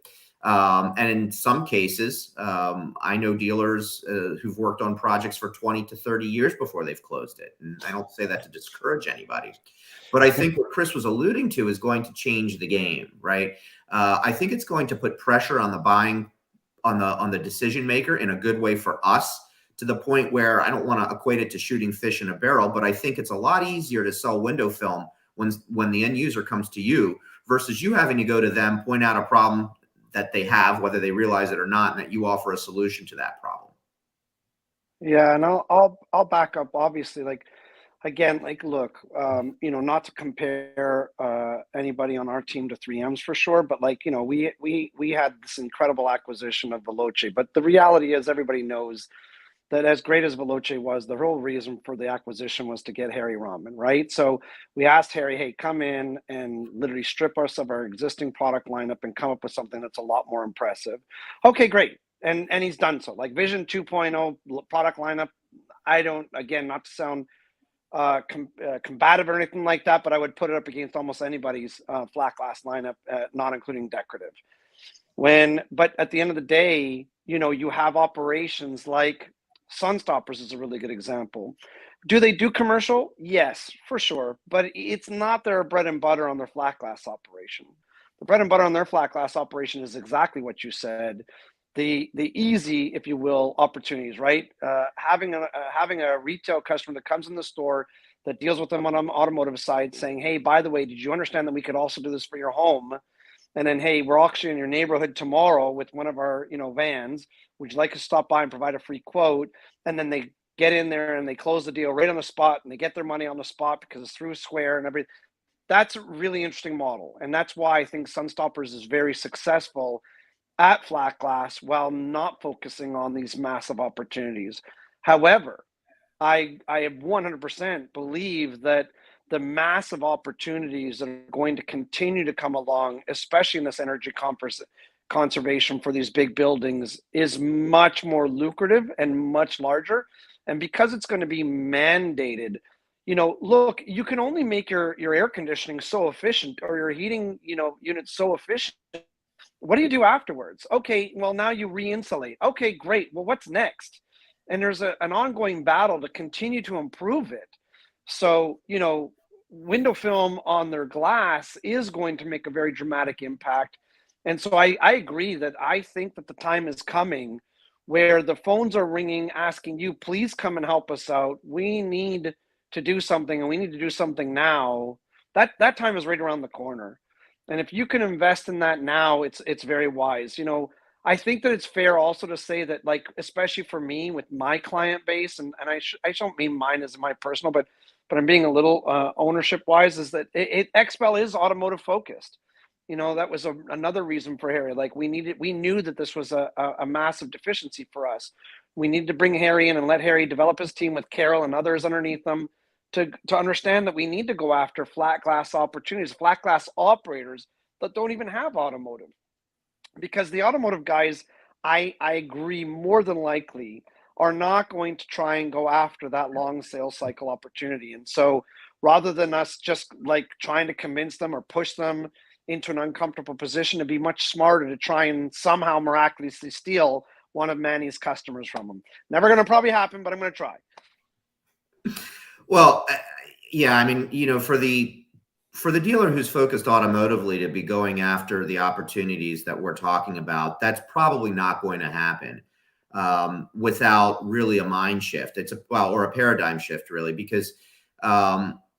B: And in some cases, I know dealers who've worked on projects for 20 to 30 years before they've closed it. And I don't say that to discourage anybody, but I think what Chris was alluding to is going to change the game, right? I think it's going to put pressure on the buying, on the decision maker in a good way for us, to the point where I don't want to equate it to shooting fish in a barrel, but I think it's a lot easier to sell window film when the end user comes to you versus you having to go to them, point out a problem that they have, whether they realize it or not, and that you offer a solution to that problem.
A: Yeah, and I'll back up. Obviously, like, again, like, look, you know, not to compare anybody on our team to 3Ms for sure, but like, you know, we had this incredible acquisition of Veloce, but the reality is everybody knows that as great as Veloce was, the whole reason for the acquisition was to get Harry Rahman, right? So we asked Harry, hey, come in and literally strip us of our existing product lineup and come up with something that's a lot more impressive. Okay, great. And he's done so. Like Vision 2.0 product lineup, I don't, again, not to sound combative or anything like that, but I would put it up against almost anybody's flat glass lineup, not including decorative. But at the end of the day, you know, you have operations like Sunstoppers is a really good example. Do they do commercial? Yes, for sure. But it's not their bread and butter on their flat glass operation. The bread and butter on their flat glass operation is exactly what you said. The easy, if you will, opportunities, right? Having a retail customer that comes in the store that deals with them on an automotive side saying, hey, by the way, did you understand that we could also do this for your home? And then, hey, we're actually in your neighborhood tomorrow with one of our, you know, vans. Would you like to stop by and provide a free quote? And then they get in there and they close the deal right on the spot and they get their money on the spot because it's through Square and everything. That's a really interesting model. And that's why I think Sunstoppers is very successful at flat glass while not focusing on these massive opportunities. However, I 100% believe that the massive opportunities that are going to continue to come along, especially in this energy conservation for these big buildings, is much more lucrative and much larger. And because it's going to be mandated, you know, look, you can only make your air conditioning so efficient, or your heating, you know, unit so efficient. What do you do afterwards? Okay, well, now you re-insulate. Okay, great. Well, what's next? And there's an ongoing battle to continue to improve it. So, you know, window film on their glass is going to make a very dramatic impact. And so I agree that I think that the time is coming where the phones are ringing asking you, please come and help us out. We need to do something, and we need to do something now. That time is right around the corner. And if you can invest in that now, it's very wise. You know, I think that it's fair also to say that, like, especially for me with my client base, and I don't mean mine as my personal, but I'm being a little ownership wise, is that XPEL is automotive focused. You know, that was another reason for Harry. Like, we knew that this was a massive deficiency for us. We needed to bring Harry in and let Harry develop his team with Carol and others underneath them to understand that we need to go after flat glass opportunities, flat glass operators that don't even have automotive. Because the automotive guys, I agree, more than likely are not going to try and go after that long sales cycle opportunity. And so rather than us just like trying to convince them or push them into an uncomfortable position, to be much smarter to try and somehow miraculously steal one of Manny's customers from them. Never going to probably happen, but I'm going to try.
B: Well, yeah, I mean, you know, for the dealer who's focused automotively to be going after the opportunities that we're talking about, that's probably not going to happen without really a mind shift. Or a paradigm shift, really, because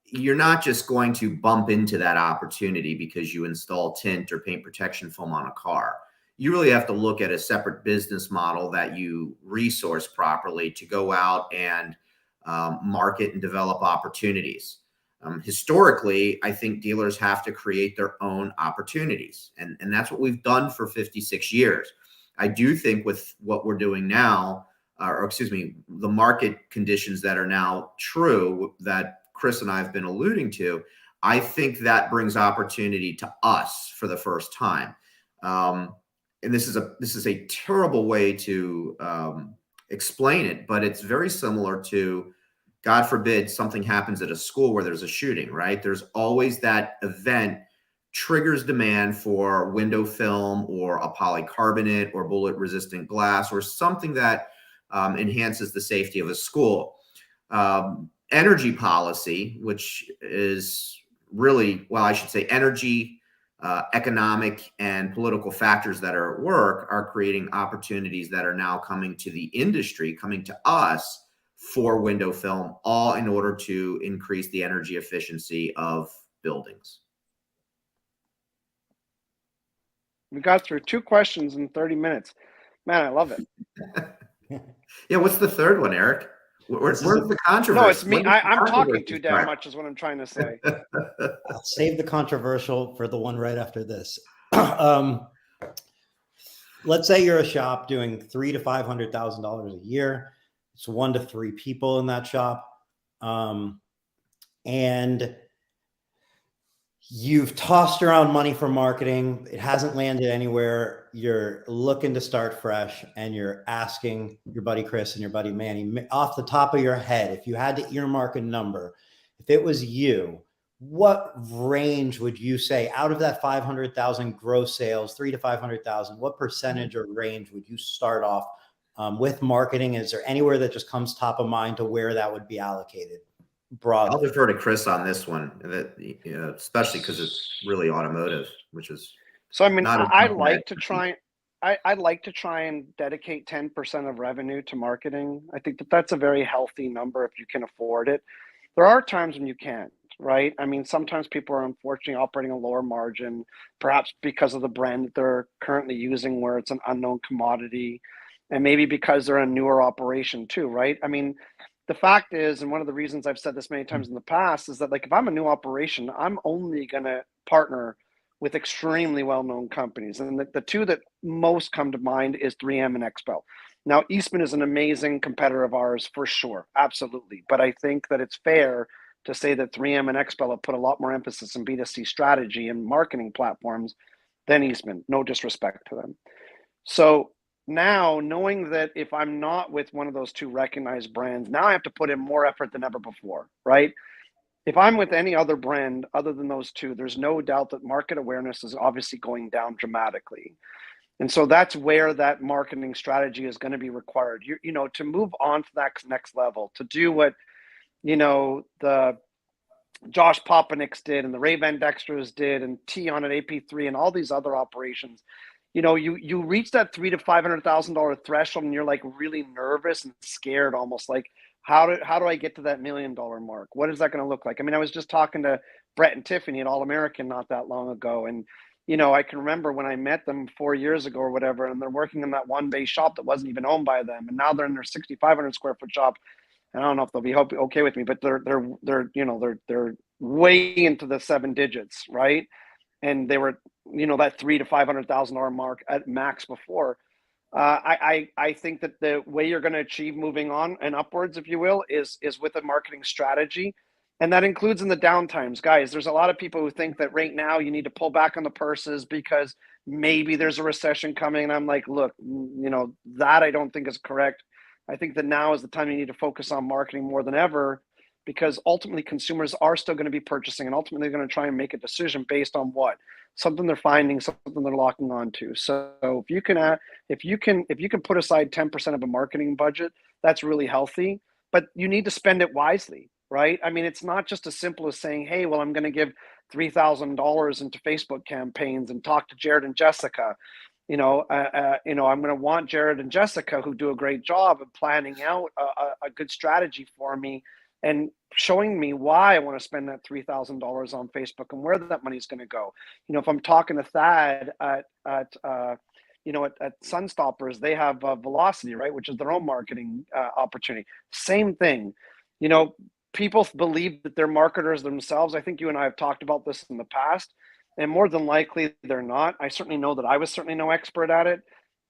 B: you're not just going to bump into that opportunity because you install tint or paint protection film on a car. You really have to look at a separate business model that you resource properly to go out and market and develop opportunities. Historically, I think dealers have to create their own opportunities. And that's what we've done for 56 years. I do think with what we're doing now, the market conditions that are now true that Chris and I have been alluding to, I think that brings opportunity to us for the first time. And this is a terrible way to explain it, but it's very similar to, God forbid, something happens at a school where there's a shooting, right? There's always that event triggers demand for window film or a polycarbonate or bullet resistant glass or something that enhances the safety of a school. Energy policy, which is really, well, I should say energy, economic and political factors that are at work, are creating opportunities that are now coming to the industry, coming to us for window film, all in order to increase the energy efficiency of buildings.
A: We got through 2 questions in 30 minutes. Man, I love it.
B: Yeah, what's the third one, Eric? Where's the controversy?
A: No, it's me. I'm talking too damn much is what I'm trying to say.
C: I'll save the controversial for the one right after this. Let's say you're a shop doing $300,000 to $500,000 a year. It's 1 to 3 people in that shop. And you've tossed around money for marketing. It hasn't landed anywhere. You're looking to start fresh, and you're asking your buddy Chris and your buddy Manny, off the top of your head, if you had to earmark a number, if it was you, what range would you say out of that 500,000 gross sales, 300,000 to 500,000, what percentage or range would you start off with marketing? Is there anywhere that just comes top of mind to where that would be allocated? Broadly.
B: I'll defer to Chris on this one, especially because it's really automotive, which is
A: so. I mean, I'd like to try and dedicate 10% of revenue to marketing. I think that's a very healthy number if you can afford it. There are times when you can't, right? I mean, sometimes people are unfortunately operating a lower margin, perhaps because of the brand that they're currently using, where it's an unknown commodity, and maybe because they're a newer operation too, right? I mean, the fact is, and one of the reasons I've said this many times in the past, is that, like, if I'm a new operation, I'm only going to partner with extremely well-known companies. And the 2 that most come to mind is 3M and XPEL. Now, Eastman is an amazing competitor of ours for sure. Absolutely. But I think that it's fair to say that 3M and XPEL have put a lot more emphasis on B2C strategy and marketing platforms than Eastman. No disrespect to them. So now, knowing that if I'm not with one of those two recognized brands, now I have to put in more effort than ever before, right? If I'm with any other brand other than those two, there's no doubt that market awareness is obviously going down dramatically. And so that's where that marketing strategy is going to be required. To move on to that next level, to do what, the Josh Popeniks did and the Ray Van Dexters did and Tion at AP3 and all these other operations. You reach that $300,000 to $500,000 threshold and you're like really nervous and scared, almost like, how do I get to that $1 million mark? What is that going to look like? I mean, I was just talking to Brett and Tiffany at All American not that long ago. And, I can remember when I met them 4 years ago or whatever, and they're working in that one bay shop that wasn't even owned by them. And now they're in their 6,500 square foot shop. And I don't know if they'll be okay with me, but they're way into the 7 digits, right? And they were, that $300,000 to $500,000 mark at max before. I think that the way you're going to achieve moving on and upwards, if you will, is with a marketing strategy. And that includes in the downtimes. Guys, there's a lot of people who think that right now you need to pull back on the purses because maybe there's a recession coming. And I'm like, look, that I don't think is correct. I think that now is the time you need to focus on marketing more than ever, because ultimately consumers are still going to be purchasing and ultimately they're going to try and make a decision based on what? Something they're finding, something they're locking onto. So if you can put aside 10% of a marketing budget, that's really healthy, but you need to spend it wisely, right? I mean, it's not just as simple as saying, hey, well, I'm going to give $3,000 into Facebook campaigns and talk to Jared and Jessica. I'm going to want Jared and Jessica, who do a great job of planning out a good strategy for me and showing me why I want to spend that $3,000 on Facebook and where that money is going to go. If I'm talking to Thad at Sunstoppers, they have Velocity, right, which is their own marketing opportunity. Same thing. People believe that they're marketers themselves. I think you and I have talked about this in the past. And more than likely, they're not. I certainly know that I was certainly no expert at it.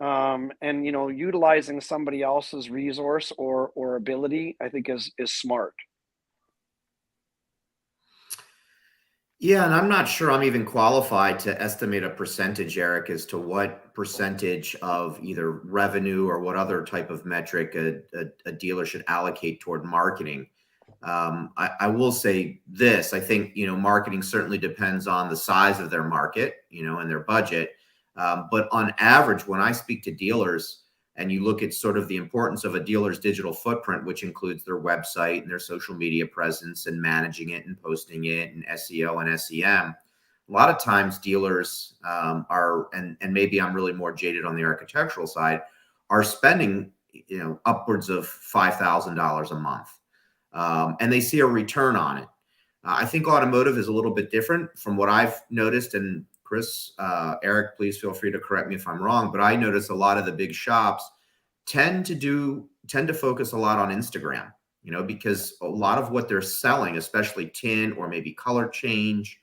A: And utilizing somebody else's resource or ability, I think is smart.
B: Yeah, and I'm not sure I'm even qualified to estimate a percentage, Eric, as to what percentage of either revenue or what other type of metric a dealer should allocate toward marketing. I will say this, I think, marketing certainly depends on the size of their market, and their budget. But on average, when I speak to dealers and you look at sort of the importance of a dealer's digital footprint, which includes their website and their social media presence and managing it and posting it and SEO and SEM, a lot of times dealers are, and maybe I'm really more jaded on the architectural side, are spending, upwards of $5,000 a month. And they see a return on it. I think automotive is a little bit different from what I've noticed. And Chris, Eric, please feel free to correct me if I'm wrong, but I notice a lot of the big shops tend to focus a lot on Instagram, because a lot of what they're selling, especially tint or maybe color change,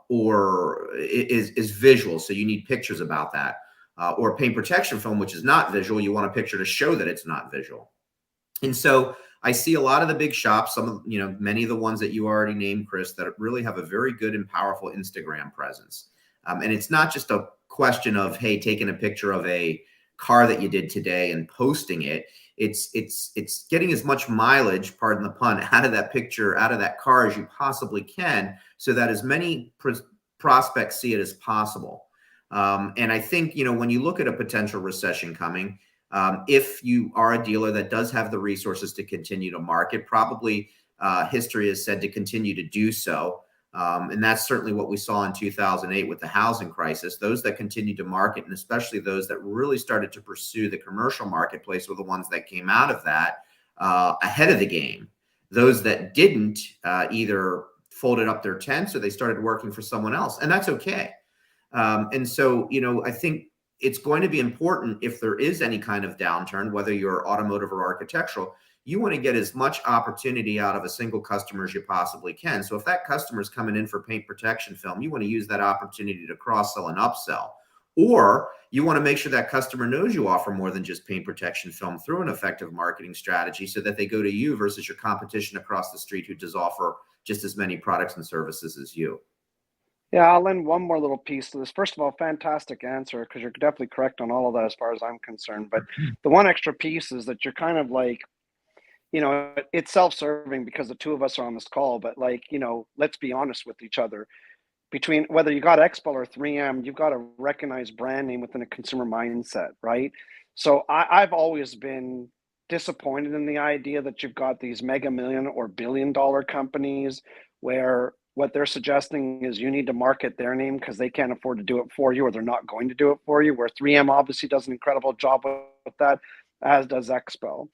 B: or is visual. So you need pictures about that, or paint protection film, which is not visual. You want a picture to show that it's not visual. And so I see a lot of the big shops, many of the ones that you already named, Chris, that really have a very good and powerful Instagram presence. And it's not just a question of, hey, taking a picture of a car that you did today and posting it. It's getting as much mileage, pardon the pun, out of that picture, out of that car as you possibly can, so that as many prospects see it as possible. And I think, when you look at a potential recession coming, if you are a dealer that does have the resources to continue to market, probably history has said to continue to do so. And that's certainly what we saw in 2008 with the housing crisis. Those that continued to market, and especially those that really started to pursue the commercial marketplace, were the ones that came out of that ahead of the game. Those that didn't either folded up their tents or they started working for someone else, and that's okay. And so, I think it's going to be important, if there is any kind of downturn, whether you're automotive or architectural, you want to get as much opportunity out of a single customer as you possibly can. So if that customer is coming in for paint protection film, you want to use that opportunity to cross-sell and upsell. Or you want to make sure that customer knows you offer more than just paint protection film through an effective marketing strategy so that they go to you versus your competition across the street who does offer just as many products and services as you.
A: Yeah, I'll lend one more little piece to this. First of all, fantastic answer, because you're definitely correct on all of that as far as I'm concerned. But the one extra piece is that you're kind of like, it's self-serving because the two of us are on this call, but like, let's be honest with each other. Between whether you got XPEL or 3M, you've got a recognized brand name within a consumer mindset, right? So I've always been disappointed in the idea that you've got these mega million or billion-dollar companies where what they're suggesting is you need to market their name because they can't afford to do it for you, or they're not going to do it for you, where 3M obviously does an incredible job with that, as does XPEL.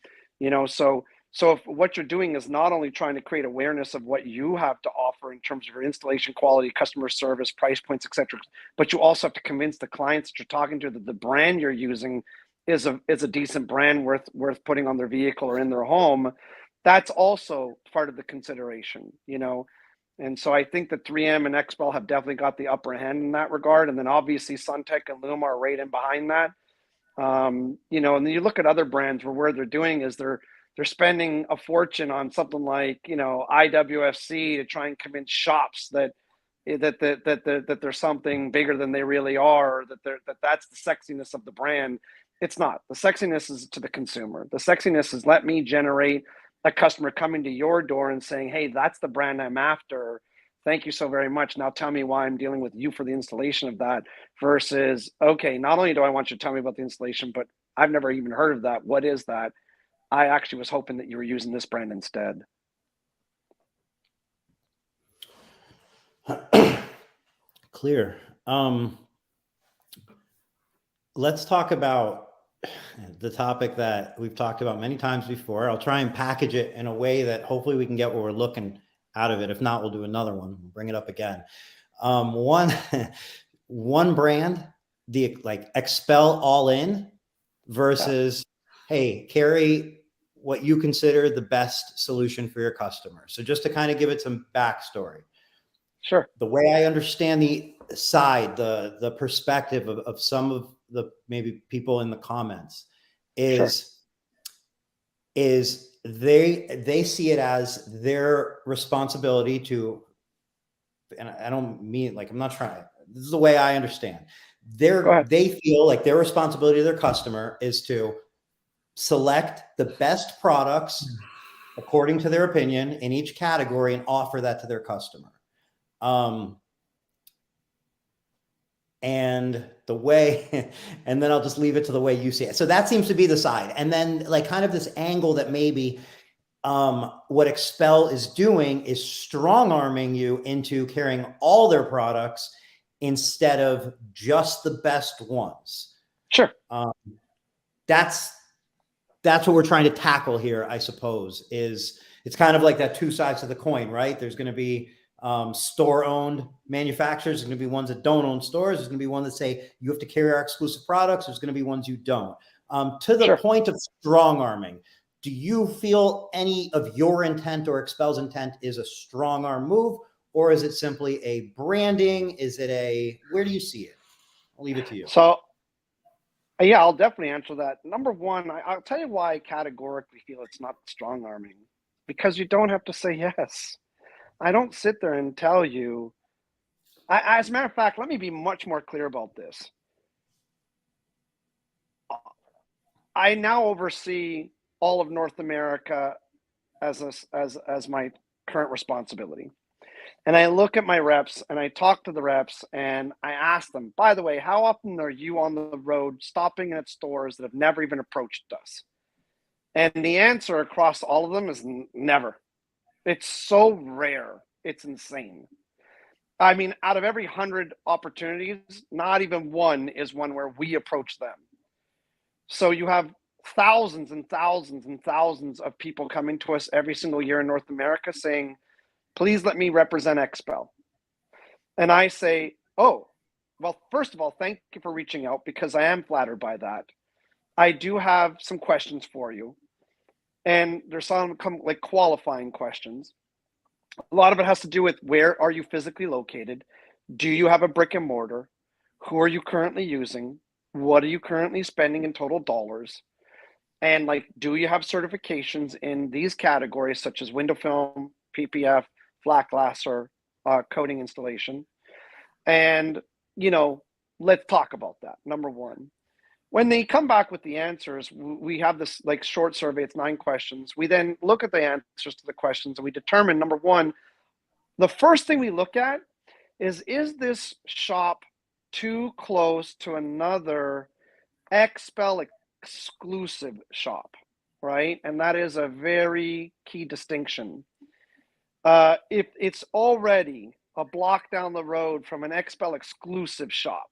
A: So if what you're doing is not only trying to create awareness of what you have to offer in terms of your installation quality, customer service, price points, etc., but you also have to convince the clients that you're talking to that the brand you're using is a decent brand worth putting on their vehicle or in their home, that's also part of the consideration, And so I think that 3M and XPEL have definitely got the upper hand in that regard. And then obviously Suntech and Luma are right in behind that. And then you look at other brands where they're doing is they're spending a fortune on something like, IWFC to try and convince shops that they're something bigger than they really are, or that's the sexiness of the brand. It's not. The sexiness is to the consumer. The sexiness is let me generate a customer coming to your door and saying, hey, that's the brand I'm after. Thank you so very much. Now tell me why I'm dealing with you for the installation of that, versus, okay, not only do I want you to tell me about the installation, but I've never even heard of that. What is that? I actually was hoping that you were using this brand instead.
C: Clear. Let's talk about the topic that we've talked about many times before. I'll try and package it in a way that hopefully we can get what we're looking out of it. If not, we'll do another one. We'll bring it up again. One brand, the like XPEL all in versus, hey, carry what you consider the best solution for your customer. So just to kind of give it some backstory.
A: Sure.
C: The way I understand the side, the perspective of some of the maybe people in the comments is they see it as their responsibility to, and I don't mean like, I'm not trying, this is the way I understand. They feel like their responsibility to their customer is to select the best products according to their opinion in each category and offer that to their customer. And the way, and then I'll just leave it to the way you see it. So that seems to be the side. And then like kind of this angle that maybe what XPEL is doing is strong arming you into carrying all their products instead of just the best ones.
A: Sure.
C: That's what we're trying to tackle here, I suppose, is it's kind of like that two sides of the coin, right? There's going to be store-owned manufacturers. There's going to be ones that don't own stores. There's going to be ones that say you have to carry our exclusive products. There's going to be ones you don't. To the point of strong arming, do you feel any of your intent or XPEL's intent is a strong arm move, or is it simply a branding? Is it where do you see it? I'll leave it to you.
A: So, yeah, I'll definitely answer that. Number one, I'll tell you why I categorically feel it's not strong arming, because you don't have to say yes. I don't sit there and tell you. As a matter of fact, let me be much more clear about this. I now oversee all of North America as my current responsibility. And I look at my reps and I talk to the reps and I ask them, by the way, how often are you on the road stopping at stores that have never even approached us? And the answer across all of them is never. It's so rare. It's insane. I mean, out of every 100 opportunities, not even one is one where we approach them. So you have thousands and thousands and thousands of people coming to us every single year in North America saying, please let me represent XPEL. And I say, oh, well, first of all, thank you for reaching out, because I am flattered by that. I do have some questions for you. And there's some like qualifying questions. A lot of it has to do with where are you physically located? Do you have a brick and mortar? Who are you currently using? What are you currently spending in total dollars? And like, do you have certifications in these categories such as window film, PPF, flat glass, or coating installation? And, you know, let's talk about that. Number one. When they come back with the answers, we have this like short survey, it's 9 questions. We then look at the answers to the questions and we determine, number one, the first thing we look at is this shop too close to another XPEL exclusive shop, right? And that is a very key distinction. If it's already a block down the road from an XPEL exclusive shop,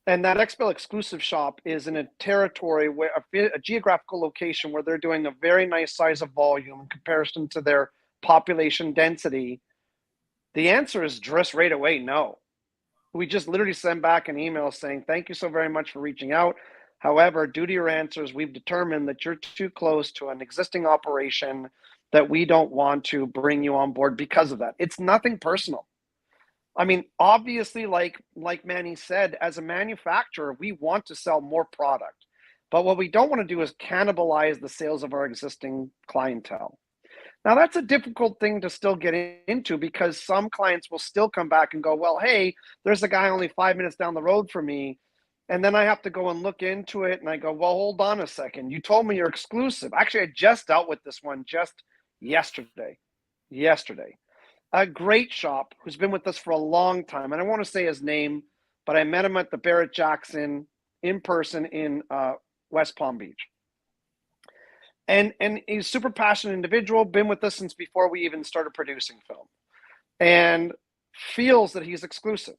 A: and that XPEL exclusive shop is in a territory where a geographical location where they're doing a very nice size of volume in comparison to their population density, the answer is just right away, no. We just literally send back an email saying, thank you so very much for reaching out. However, due to your answers, we've determined that you're too close to an existing operation that we don't want to bring you on board because of that. It's nothing personal. I mean, obviously, like Manny said, as a manufacturer, we want to sell more product. But what we don't want to do is cannibalize the sales of our existing clientele. Now, that's a difficult thing to still get into because some clients will still come back and go, well, hey, there's a guy only 5 minutes down the road from me. And then I have to go and look into it. And I go, well, hold on a second. You told me you're exclusive. Actually, I just dealt with this one just yesterday. A great shop who's been with us for a long time. And I want to say his name, but I met him at the Barrett Jackson in person in West Palm Beach. And he's a super passionate individual, been with us since before we even started producing film, and feels that he's exclusive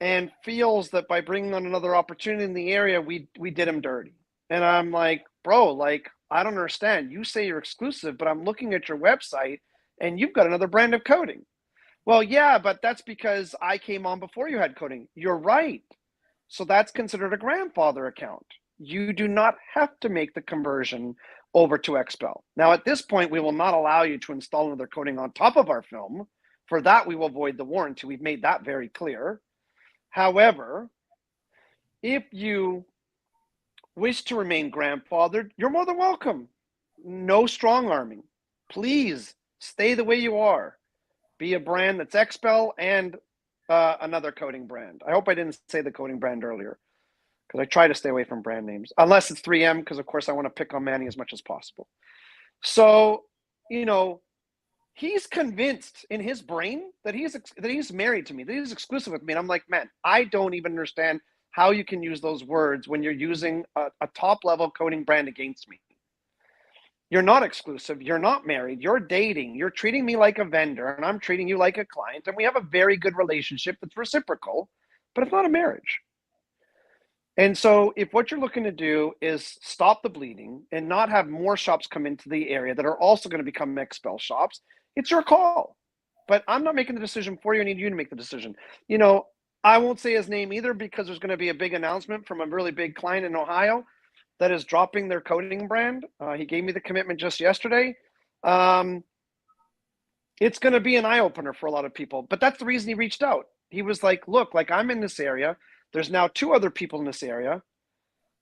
A: and feels that by bringing on another opportunity in the area, we did him dirty. And I'm like, bro, like, I don't understand. You say you're exclusive, but I'm looking at your website and you've got another brand of coating. Well, yeah, but that's because I came on before you had coating. You're right. So that's considered a grandfather account. You do not have to make the conversion over to XPEL. Now, at this point, we will not allow you to install another coating on top of our film. For that, we will void the warranty. We've made that very clear. However, if you wish to remain grandfathered, you're more than welcome. No strong arming. Please stay the way you are. Be a brand that's XPEL and another coating brand. I hope I didn't say the coating brand earlier, because I try to stay away from brand names, unless it's 3M, because of course I want to pick on Manny as much as possible. So, you know, he's convinced in his brain that he's married to me, that he's exclusive with me. And I'm like, man, I don't even understand how you can use those words when you're using a top level coating brand against me. You're not exclusive. You're not married. You're dating. You're treating me like a vendor, and I'm treating you like a client. And we have a very good relationship that's reciprocal, but it's not a marriage. And so if what you're looking to do is stop the bleeding and not have more shops come into the area that are also going to become XPEL shops, it's your call. But I'm not making the decision for you. I need you to make the decision. You know, I won't say his name either, because there's going to be a big announcement from a really big client in Ohio that is dropping their coating brand. He gave me the commitment just yesterday. It's going to be an eye-opener for a lot of people. But that's the reason he reached out. He was like, look, like, I'm in this area. There's now 2 other people in this area.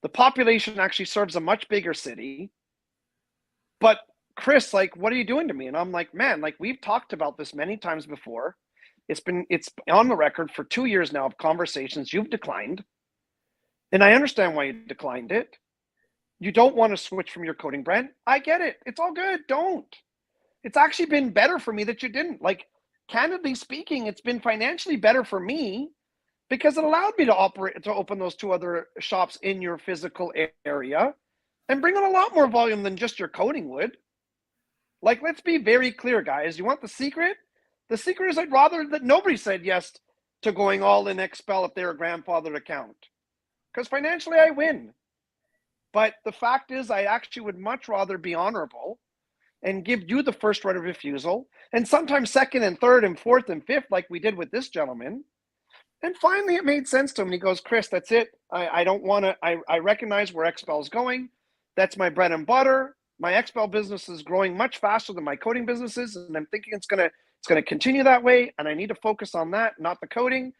A: The population actually serves a much bigger city. But Chris, like, what are you doing to me? And I'm like, man, like, we've talked about this many times before. It's on the record for 2 years now of conversations. You've declined. And I understand why you declined it. You don't want to switch from your coating brand. I get it. It's all good. Don't. It's actually been better for me that you didn't. Like, candidly speaking, it's been financially better for me, because it allowed me to open those 2 other shops in your physical area and bring on a lot more volume than just your coating would. Like, let's be very clear, guys. You want the secret? The secret is I'd rather that nobody said yes to going all in XPEL if they're a grandfathered account, because financially I win. But the fact is, I actually would much rather be honorable and give you the first right of refusal, and sometimes second and third and fourth and fifth, like we did with this gentleman. And finally, it made sense to him. And he goes, Chris, that's it. I don't want to, I recognize where XPEL is going. That's my bread and butter. My XPEL business is growing much faster than my coating business is. And I'm thinking it's going to continue that way. And I need to focus on that, not the coating.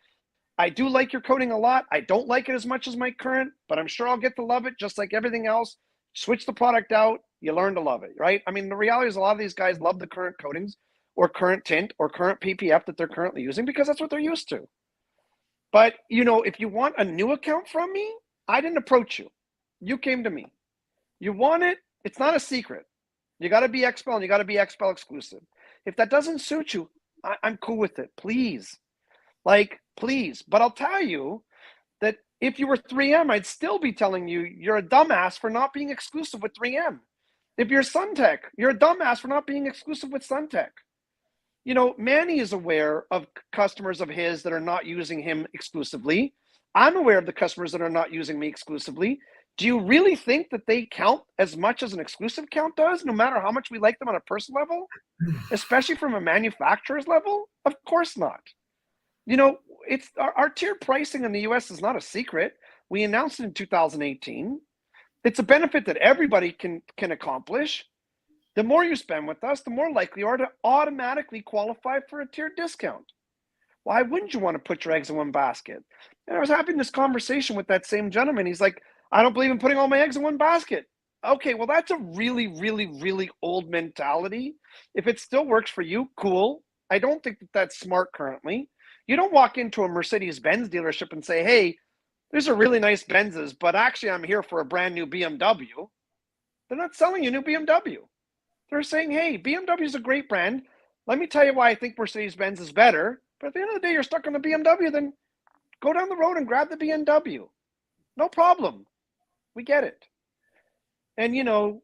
A: I do like your coating a lot. I don't like it as much as my current, but I'm sure I'll get to love it just like everything else. Switch the product out. You learn to love it, right? I mean, the reality is a lot of these guys love the current coatings or current tint or current PPF that they're currently using because that's what they're used to. But, you know, if you want a new account from me, I didn't approach you. You came to me. You want it, it's not a secret. You got to be XPEL and you got to be XPEL exclusive. If that doesn't suit you, I'm cool with it. Please. Like, please. But I'll tell you that if you were 3M, I'd still be telling you you're a dumbass for not being exclusive with 3M. If you're Suntech, you're a dumbass for not being exclusive with Suntech. You know, Manny is aware of customers of his that are not using him exclusively. I'm aware of the customers that are not using me exclusively. Do you really think that they count as much as an exclusive count does, no matter how much we like them on a personal level, especially from a manufacturer's level? Of course not. You know, it's our tiered pricing in the US is not a secret. We announced it in 2018. It's a benefit that everybody can accomplish. The more you spend with us, the more likely you are to automatically qualify for a tiered discount. Why wouldn't you want to put your eggs in one basket? And I was having this conversation with that same gentleman. He's like, I don't believe in putting all my eggs in one basket. Okay, well, that's a really, really, really old mentality. If it still works for you, cool. I don't think that that's smart currently. You don't walk into a Mercedes-Benz dealership and say, hey, these are really nice Benzes, but actually I'm here for a brand new BMW. They're not selling you a new BMW. They're saying, hey, BMW is a great brand. Let me tell you why I think Mercedes-Benz is better. But at the end of the day, you're stuck on the BMW, then go down the road and grab the BMW. No problem. We get it. And, you know,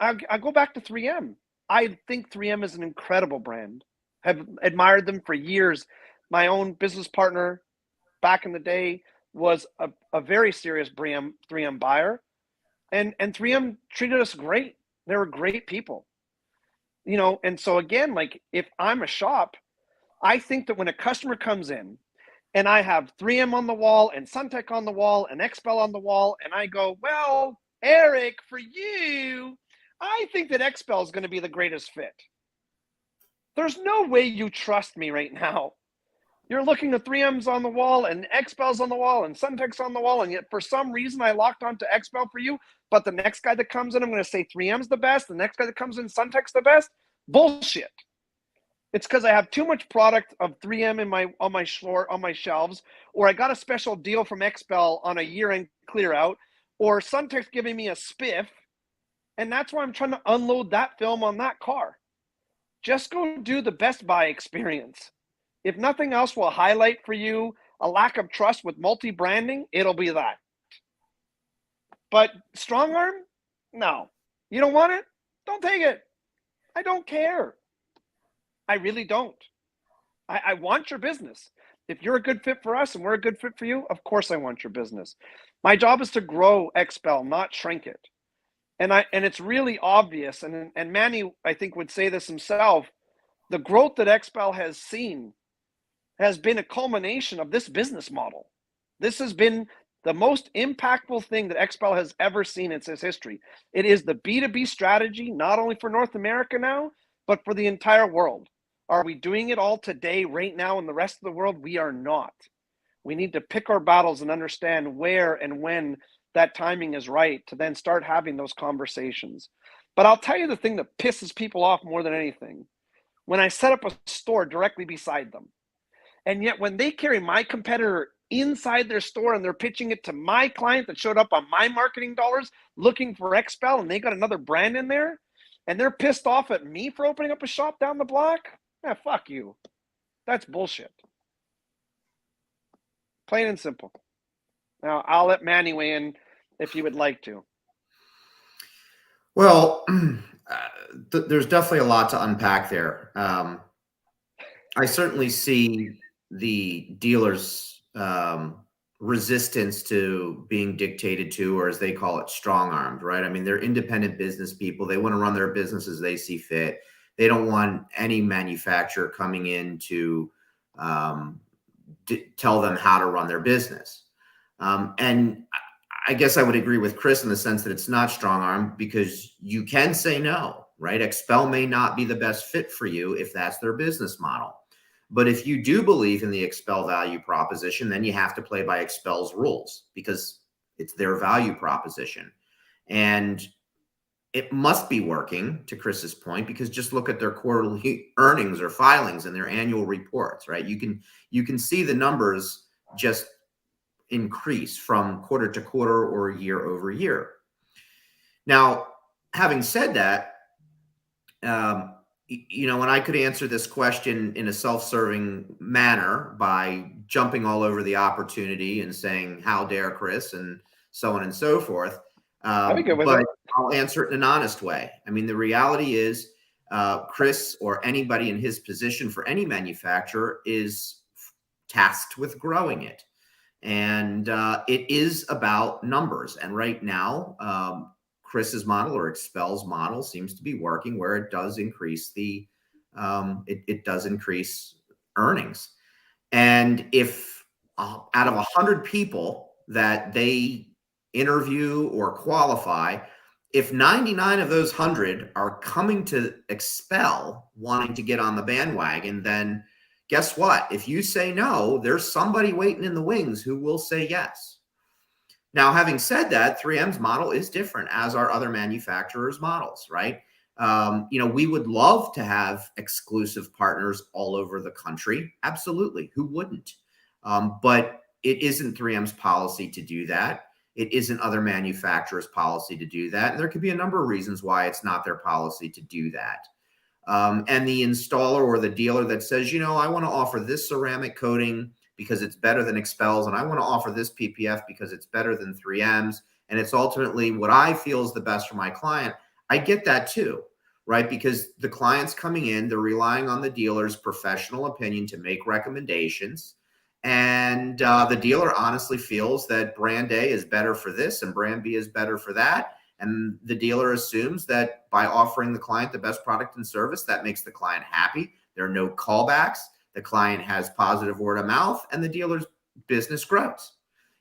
A: I go back to 3M. I think 3M is an incredible brand. Have admired them for years. My own business partner back in the day was a very serious 3M buyer. And 3M treated us great. They were great people. You know, and so again, like if I'm a shop, I think that when a customer comes in and I have 3M on the wall and Suntech on the wall and XPEL on the wall, and I go, well, Eric, for you, I think that XPEL is going to be the greatest fit. There's no way you trust me right now. You're looking at 3M's on the wall and XPEL's on the wall and Suntech's on the wall, and yet for some reason I locked onto XPEL for you, but the next guy that comes in, I'm going to say 3M's the best. The next guy that comes in, Suntech's the best. Bullshit. It's because I have too much product of 3M in on my shelves, or I got a special deal from XPEL on a year-end clear out, or Suntech's giving me a spiff, and that's why I'm trying to unload that film on that car. Just go do the Best Buy experience. If nothing else will highlight for you a lack of trust with multi-branding, it'll be that. But strong arm? No. You don't want it? Don't take it. I don't care. I really don't. I want your business. If you're a good fit for us and we're a good fit for you, of course I want your business. My job is to grow XPEL, not shrink it. And it's really obvious, and Manny, I think, would say this himself, the growth that XPEL has seen has been a culmination of this business model. This has been the most impactful thing that XPEL has ever seen in its history. It is the B2B strategy, not only for North America now, but for the entire world. Are we doing it all today, right now, in the rest of the world? We are not. We need to pick our battles and understand where and when that timing is right to then start having those conversations. But I'll tell you the thing that pisses people off more than anything. When I set up a store directly beside them, and yet when they carry my competitor inside their store and they're pitching it to my client that showed up on my marketing dollars looking for XPEL, and they got another brand in there, and they're pissed off at me for opening up a shop down the block, fuck you. That's bullshit. Plain and simple. Now, I'll let Manny weigh in if you would like to.
B: Well, there's definitely a lot to unpack there. I certainly see the dealers' resistance to being dictated to, or as they call it, strong-armed, right? I mean, they're independent business people. They want to run their business as they see fit. They don't want any manufacturer coming in to tell them how to run their business. And I guess I would agree with Chris in the sense that it's not strong-armed because you can say no, right? XPEL may not be the best fit for you if that's their business model. But if you do believe in the XPEL value proposition, then you have to play by XPEL's rules because it's their value proposition. And it must be working, to Chris's point, because just look at their quarterly earnings or filings and their annual reports, right? You can see the numbers just increase from quarter to quarter or year over year. Now, having said that, when I could answer this question in a self-serving manner by jumping all over the opportunity and saying, how dare Chris, and so on and so forth. But I'll answer it in an honest way. I mean, the reality is Chris or anybody in his position for any manufacturer is tasked with growing it. And it is about numbers. And right now, Chris's model or XPEL's model seems to be working where it does increase it does increase earnings. And if out of 100 people that they interview or qualify, if 99 of those 100 are coming to XPEL wanting to get on the bandwagon, then guess what? If you say no, there's somebody waiting in the wings who will say yes. Now, having said that, 3M's model is different, as are other manufacturers' models, right? We would love to have exclusive partners all over the country. Absolutely. Who wouldn't? But it isn't 3M's policy to do that. It isn't other manufacturers' policy to do that. And there could be a number of reasons why it's not their policy to do that. And the installer or the dealer that says, I want to offer this ceramic coating because it's better than XPEL's, and I want to offer this PPF because it's better than 3M's, and it's ultimately what I feel is the best for my client. I get that too, right? Because the client's coming in, they're relying on the dealer's professional opinion to make recommendations. And the dealer honestly feels that brand A is better for this and brand B is better for that. And the dealer assumes that by offering the client the best product and service, that makes the client happy. There are no callbacks. The client has positive word of mouth, and the dealer's business grows.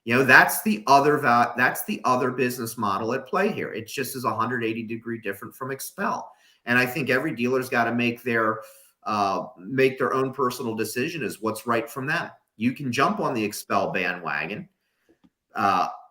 B: That's the other business model at play here. It just is 180-degree different from XPEL. And I think every dealer's got to make their own personal decision as what's right from them. You can jump on the XPEL bandwagon,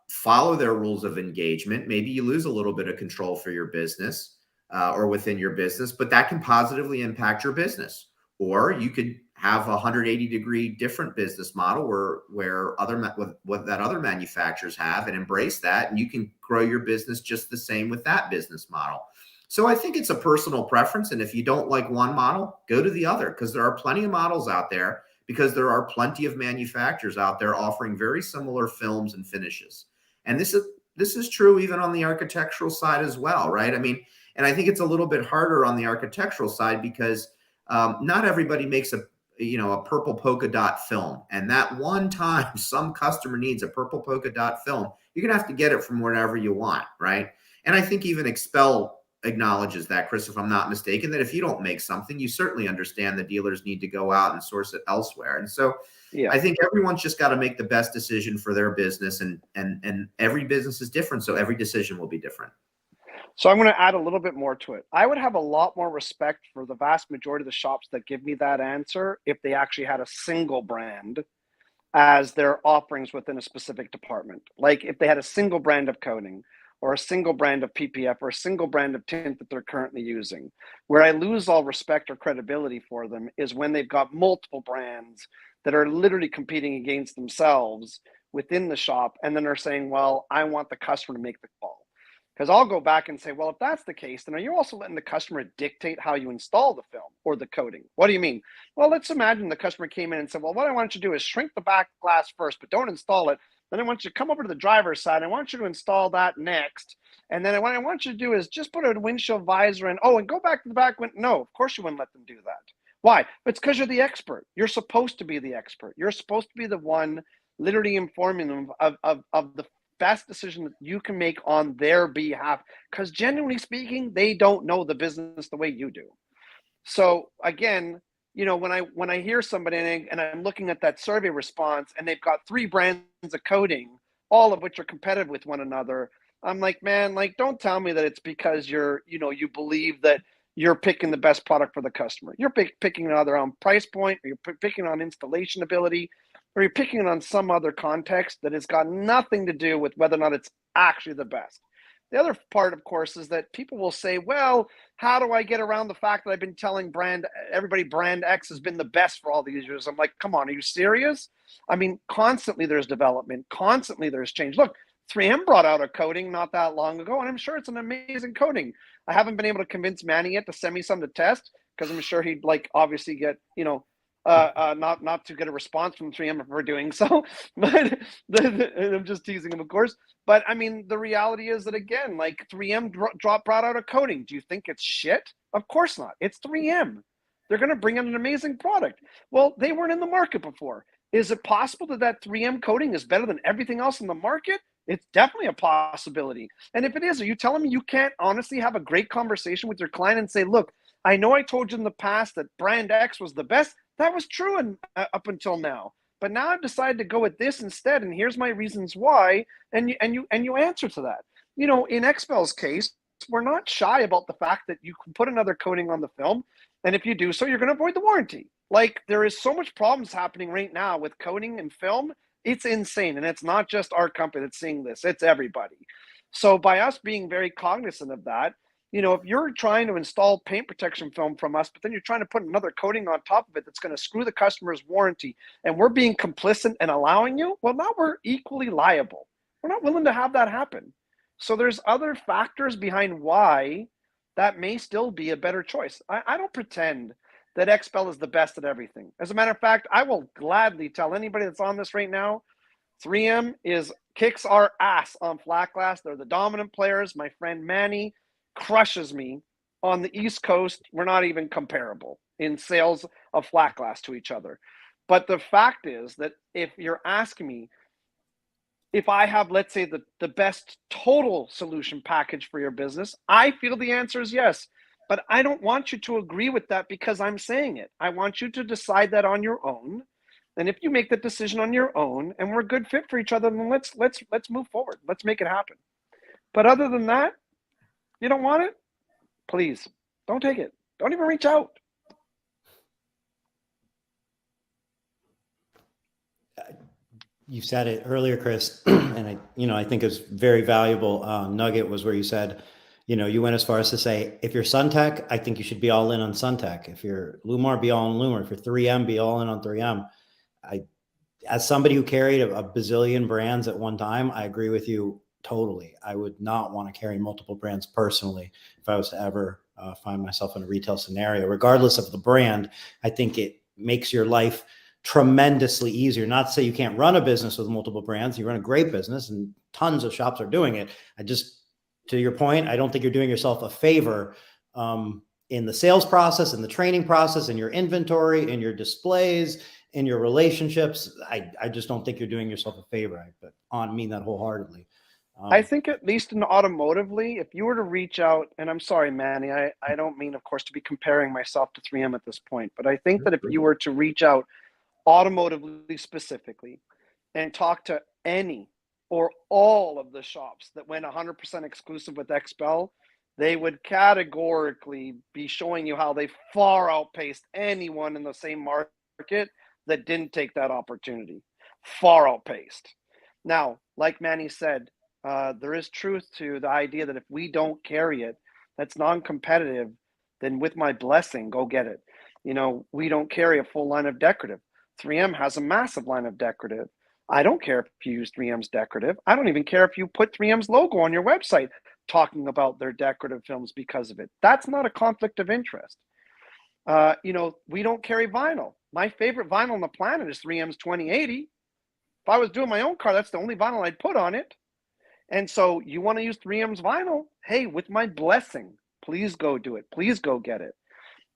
B: follow their rules of engagement. Maybe you lose a little bit of control for your business or within your business, but that can positively impact your business. Or you could have a 180-degree different business model where other manufacturers have, and embrace that, and you can grow your business just the same with that business model. So I think it's a personal preference, and if you don't like one model, go to the other, because there are plenty of models out there, because there are plenty of manufacturers out there offering very similar films and finishes. And this is true even on the architectural side as well, right? I mean, and I think it's a little bit harder on the architectural side because not everybody makes a purple polka dot film. And that one time some customer needs a purple polka dot film, you're going to have to get it from wherever you want, right? And I think even XPEL acknowledges that, Chris, if I'm not mistaken, that if you don't make something, you certainly understand the dealers need to go out and source it elsewhere. And so I think everyone's just got to make the best decision for their business, and every business is different. So every decision will be different.
A: So I'm going to add a little bit more to it. I would have a lot more respect for the vast majority of the shops that give me that answer if they actually had a single brand as their offerings within a specific department. Like if they had a single brand of coating or a single brand of PPF or a single brand of tint that they're currently using. Where I lose all respect or credibility for them is when they've got multiple brands that are literally competing against themselves within the shop, and then they're saying, well, I want the customer to make the call. Because I'll go back and say, well, if that's the case, then are you also letting the customer dictate how you install the film or the coating? What do you mean? Well, let's imagine the customer came in and said, well, what I want you to do is shrink the back glass first, but don't install it. Then I want you to come over to the driver's side. I want you to install that next. And then what I want you to do is just put a windshield visor in. Oh, and go back to the back window. No, of course you wouldn't let them do that. Why? It's because you're the expert. You're supposed to be the expert. You're supposed to be the one literally informing them of the best decision that you can make on their behalf, because genuinely speaking, they don't know the business the way you do. So again, when I hear somebody and I'm looking at that survey response and they've got 3 brands of coating, all of which are competitive with one another, I'm like, man, don't tell me that it's because you believe that you're picking the best product for the customer. You're picking it either on price point, or you're picking on installation ability, or you're picking it on some other context that has got nothing to do with whether or not it's actually the best. The other part, of course, is that people will say, well, how do I get around the fact that I've been telling everybody brand X has been the best for all these years? I'm like, come on, are you serious? I mean, constantly there's development, constantly there's change. Look, 3M brought out a coating not that long ago, and I'm sure it's an amazing coating. I haven't been able to convince Manny yet to send me some to test, because I'm sure he'd obviously get, not to get a response from 3M for doing so. But I'm just teasing him, of course. But I mean, the reality is that, again, 3M brought out a coating. Do you think it's shit? Of course not. It's 3M. They're going to bring in an amazing product. Well, they weren't in the market before. Is it possible that 3M coating is better than everything else in the market? It's definitely a possibility. And if it is, are you telling me you can't honestly have a great conversation with your client and say, look, I know I told you in the past that brand X was the best. That was true up until now. But now I've decided to go with this instead, and here's my reasons why. And you answer to that. In XPEL's case, we're not shy about the fact that you can put another coating on the film, and if you do so, you're going to avoid the warranty. There is so much problems happening right now with coating and film. It's insane. And it's not just our company that's seeing this, it's everybody. So by us being very cognizant of that, if you're trying to install paint protection film from us, but then you're trying to put another coating on top of it that's going to screw the customer's warranty, and we're being complicit and allowing you, well, now we're equally liable. We're not willing to have that happen. So there's other factors behind why that may still be a better choice. I don't pretend that XPEL is the best at everything. As a matter of fact, I will gladly tell anybody that's on this right now, 3M kicks our ass on flat glass. They're the dominant players. My friend Manny crushes me on the East Coast. We're not even comparable in sales of flat glass to each other. But the fact is that if you're asking me if I have, let's say, the best total solution package for your business, I feel the answer is yes. But I don't want you to agree with that because I'm saying it. I want you to decide that on your own. And if you make that decision on your own and we're a good fit for each other, then let's move forward. Let's make it happen. But other than that, you don't want it? Please, don't take it. Don't even reach out.
C: You said it earlier, Chris, and I think it's very valuable nugget was where you said, you went as far as to say, if you're Suntech, I think you should be all in on Suntech. If you're Lumar, be all in Lumar. If you're 3M, be all in on 3M. As somebody who carried a bazillion brands at one time, I agree with you totally. I would not want to carry multiple brands personally if I was to ever find myself in a retail scenario, regardless of the brand. I think it makes your life tremendously easier. Not to say you can't run a business with multiple brands. You run a great business and tons of shops are doing it. To your point, I don't think you're doing yourself a favor in the sales process, in the training process, in your inventory, in your displays, in your relationships. I just don't think you're doing yourself a favor. I mean that wholeheartedly.
A: I think at least in automotively, if you were to reach out, and I'm sorry, Manny, I don't mean, of course, to be comparing myself to 3M at this point, but I think that if you were to reach out automotively specifically and talk to any or all of the shops that went 100% exclusive with XPEL, they would categorically be showing you how they far outpaced anyone in the same market that didn't take that opportunity. Far outpaced. Now, like Manny said, there is truth to the idea that if we don't carry it, that's non-competitive, then with my blessing, go get it. We don't carry a full line of decorative. 3M has a massive line of decorative. I don't care if you use 3M's decorative. I don't even care if you put 3M's logo on your website talking about their decorative films because of it. That's not a conflict of interest. We don't carry vinyl. My favorite vinyl on the planet is 3M's 2080. If I was doing my own car, that's the only vinyl I'd put on it. And so you want to use 3M's vinyl? Hey, with my blessing, please go do it. Please go get it.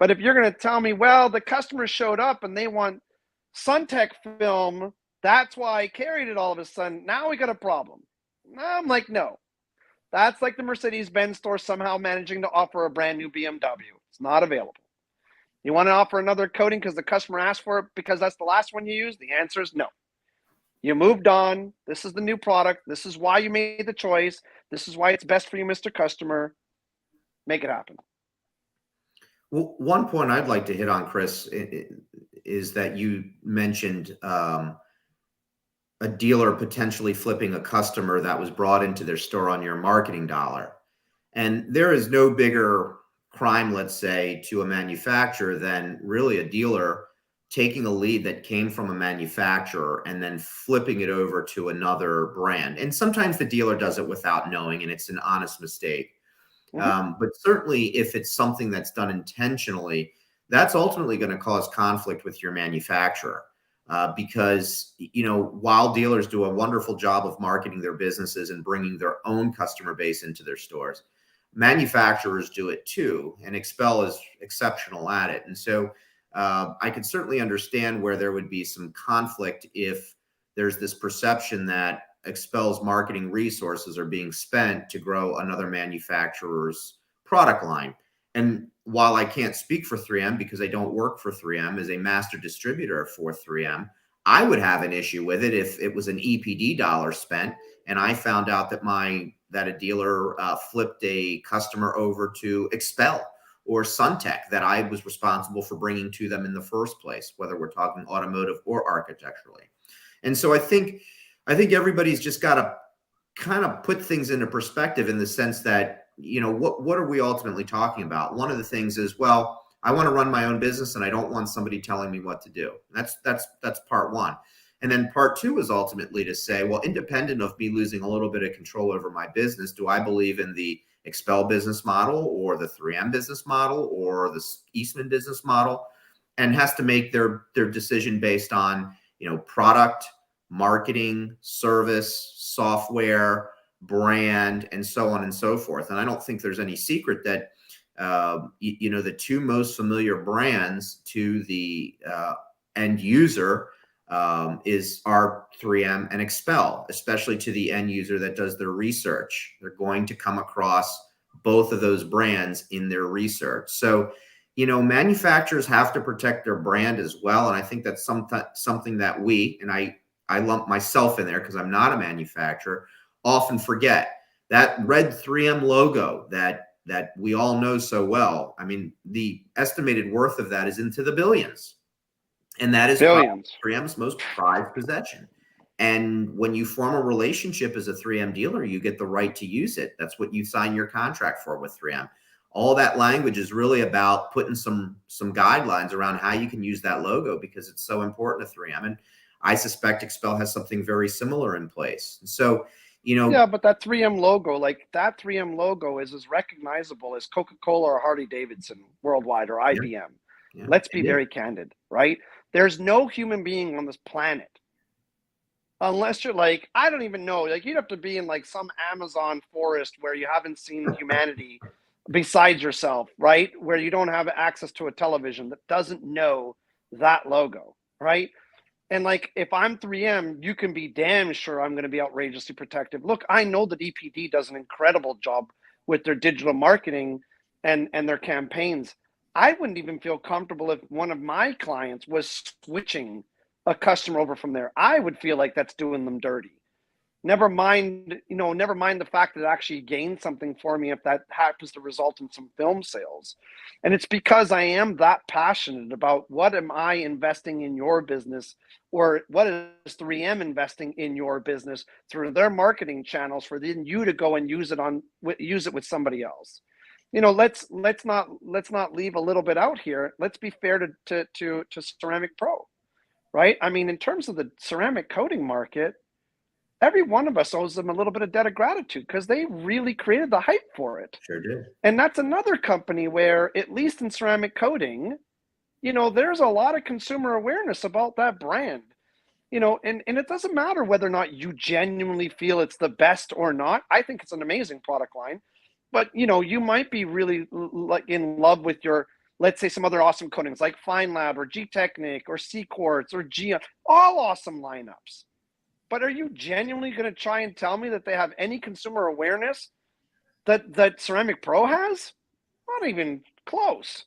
A: But if you're going to tell me, well, the customer showed up and they want Suntech film, that's why I carried it all of a sudden, now we got a problem. I'm like, no. That's like the Mercedes-Benz store somehow managing to offer a brand new BMW. It's not available. You want to offer another coating because the customer asked for it because that's the last one you used? The answer is no. You moved on. This is the new product. This is why you made the choice. This is why it's best for you, Mr. Customer. Make it happen.
B: Well, one point I'd like to hit on, Chris, is that you mentioned a dealer potentially flipping a customer that was brought into their store on your marketing dollar. And there is no bigger crime, let's say, to a manufacturer than really a dealer taking a lead that came from a manufacturer and then flipping it over to another brand. And sometimes the dealer does it without knowing, and it's an honest mistake. But certainly if it's something that's done intentionally, that's ultimately going to cause conflict with your manufacturer. Because, while dealers do a wonderful job of marketing their businesses and bringing their own customer base into their stores, manufacturers do it too. And XPEL is exceptional at it. And so I could certainly understand where there would be some conflict if there's this perception that XPEL's marketing resources are being spent to grow another manufacturer's product line. And while I can't speak for 3M because I don't work for 3M as a master distributor for 3M, I would have an issue with it if it was an EPD dollar spent and I found out that a dealer flipped a customer over to XPEL or Suntech that I was responsible for bringing to them in the first place, whether we're talking automotive or architecturally. And so I think everybody's just got to kind of put things into perspective in the sense that, what are we ultimately talking about? One of the things is, well, I want to run my own business and I don't want somebody telling me what to do. That's part one. And then part two is ultimately to say, well, independent of me losing a little bit of control over my business, do I believe in the XPEL business model or the 3M business model or the Eastman business model? And has to make their decision based on, product, marketing, service, software, brand, and so on and so forth. And I don't think there's any secret that, the two most familiar brands to the end user are 3M and XPEL, especially to the end user that does their research. They're going to come across both of those brands in their research. So, manufacturers have to protect their brand as well. And I think that's something that we, and I lump myself in there because I'm not a manufacturer, often forget. That red 3M logo that we all know so well, I mean, the estimated worth of that is into the billions. And that is 3M's most prized possession. And when you form a relationship as a 3M dealer, you get the right to use it. That's what you sign your contract for with 3M. All that language is really about putting some guidelines around how you can use that logo because it's so important to 3M. And I suspect XPEL has something very similar in place. So,
A: yeah, but that 3M logo is as recognizable as Coca-Cola or Harley-Davidson worldwide or IBM. Yeah. Let's be very candid, right? There's no human being on this planet, unless you're like, I don't even know, like you'd have to be in like some Amazon forest where you haven't seen humanity besides yourself, right? Where you don't have access to a television that doesn't know that logo, right? And like, if I'm 3M, you can be damn sure I'm going to be outrageously protective. Look, I know that EPD does an incredible job with their digital marketing and their campaigns. I wouldn't even feel comfortable if one of my clients was switching a customer over from there. I would feel like that's doing them dirty. Never mind the fact that it actually gained something for me if that happens to result in some film sales. And it's because I am that passionate about what am I investing in your business, or what is 3M investing in your business through their marketing channels for then you to go and use it with somebody else. Let's not leave a little bit out here. Let's be fair to Ceramic Pro, right? I mean, in terms of the ceramic coating market, every one of us owes them a little bit of debt of gratitude because they really created the hype for it.
B: Sure did.
A: And that's another company where, at least in ceramic coating, there's a lot of consumer awareness about that brand. And it doesn't matter whether or not you genuinely feel it's the best or not. I think it's an amazing product line. But, you might be really like in love with let's say some other awesome coatings like Fine Lab or G-Technic or C-Quartz or G, all awesome lineups. But are you genuinely going to try and tell me that they have any consumer awareness that Ceramic Pro has? Not even close.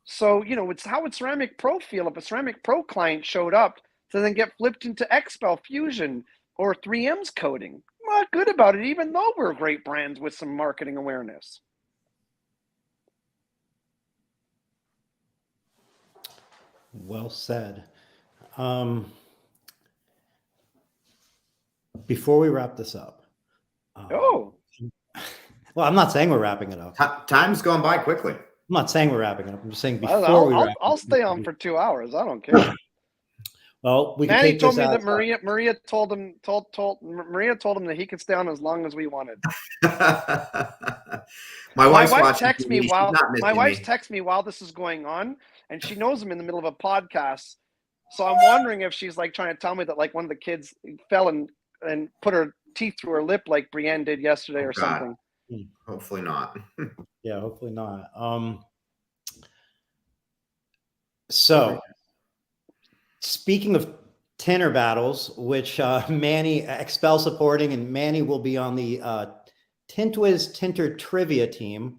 A: So, it's how would Ceramic Pro feel if a Ceramic Pro client showed up to then get flipped into XPEL Fusion or 3M's coating? Not good about it, even though we're great brands with some marketing awareness.
C: Well said. Before we wrap this up,
A: Oh,
C: well, I'm not saying we're wrapping it up.
B: Time's gone by quickly.
C: I'm not saying we're wrapping it up. I'm just saying
A: well,
C: before we wrap.
A: I'll stay on for 2 hours. I don't care.
C: Well, we can
A: Manny
C: take
A: told
C: this
A: me
C: out.
A: that Maria told him that he could stay on as long as we wanted.
B: My wife's
A: wife
B: watching
A: texts me
B: TV. She's
A: while
B: not missing
A: my wife's
B: me.
A: texts me while this is going on, and she knows I'm in the middle of a podcast. So I'm wondering if she's like trying to tell me that like one of the kids fell and put her teeth through her lip like Brienne did yesterday or
B: God.
A: something.
B: Hopefully not.
C: Yeah, hopefully not. So speaking of tenor battles, which Manny XPEL supporting, and Manny will be on the Tint Wiz Tinter Trivia team.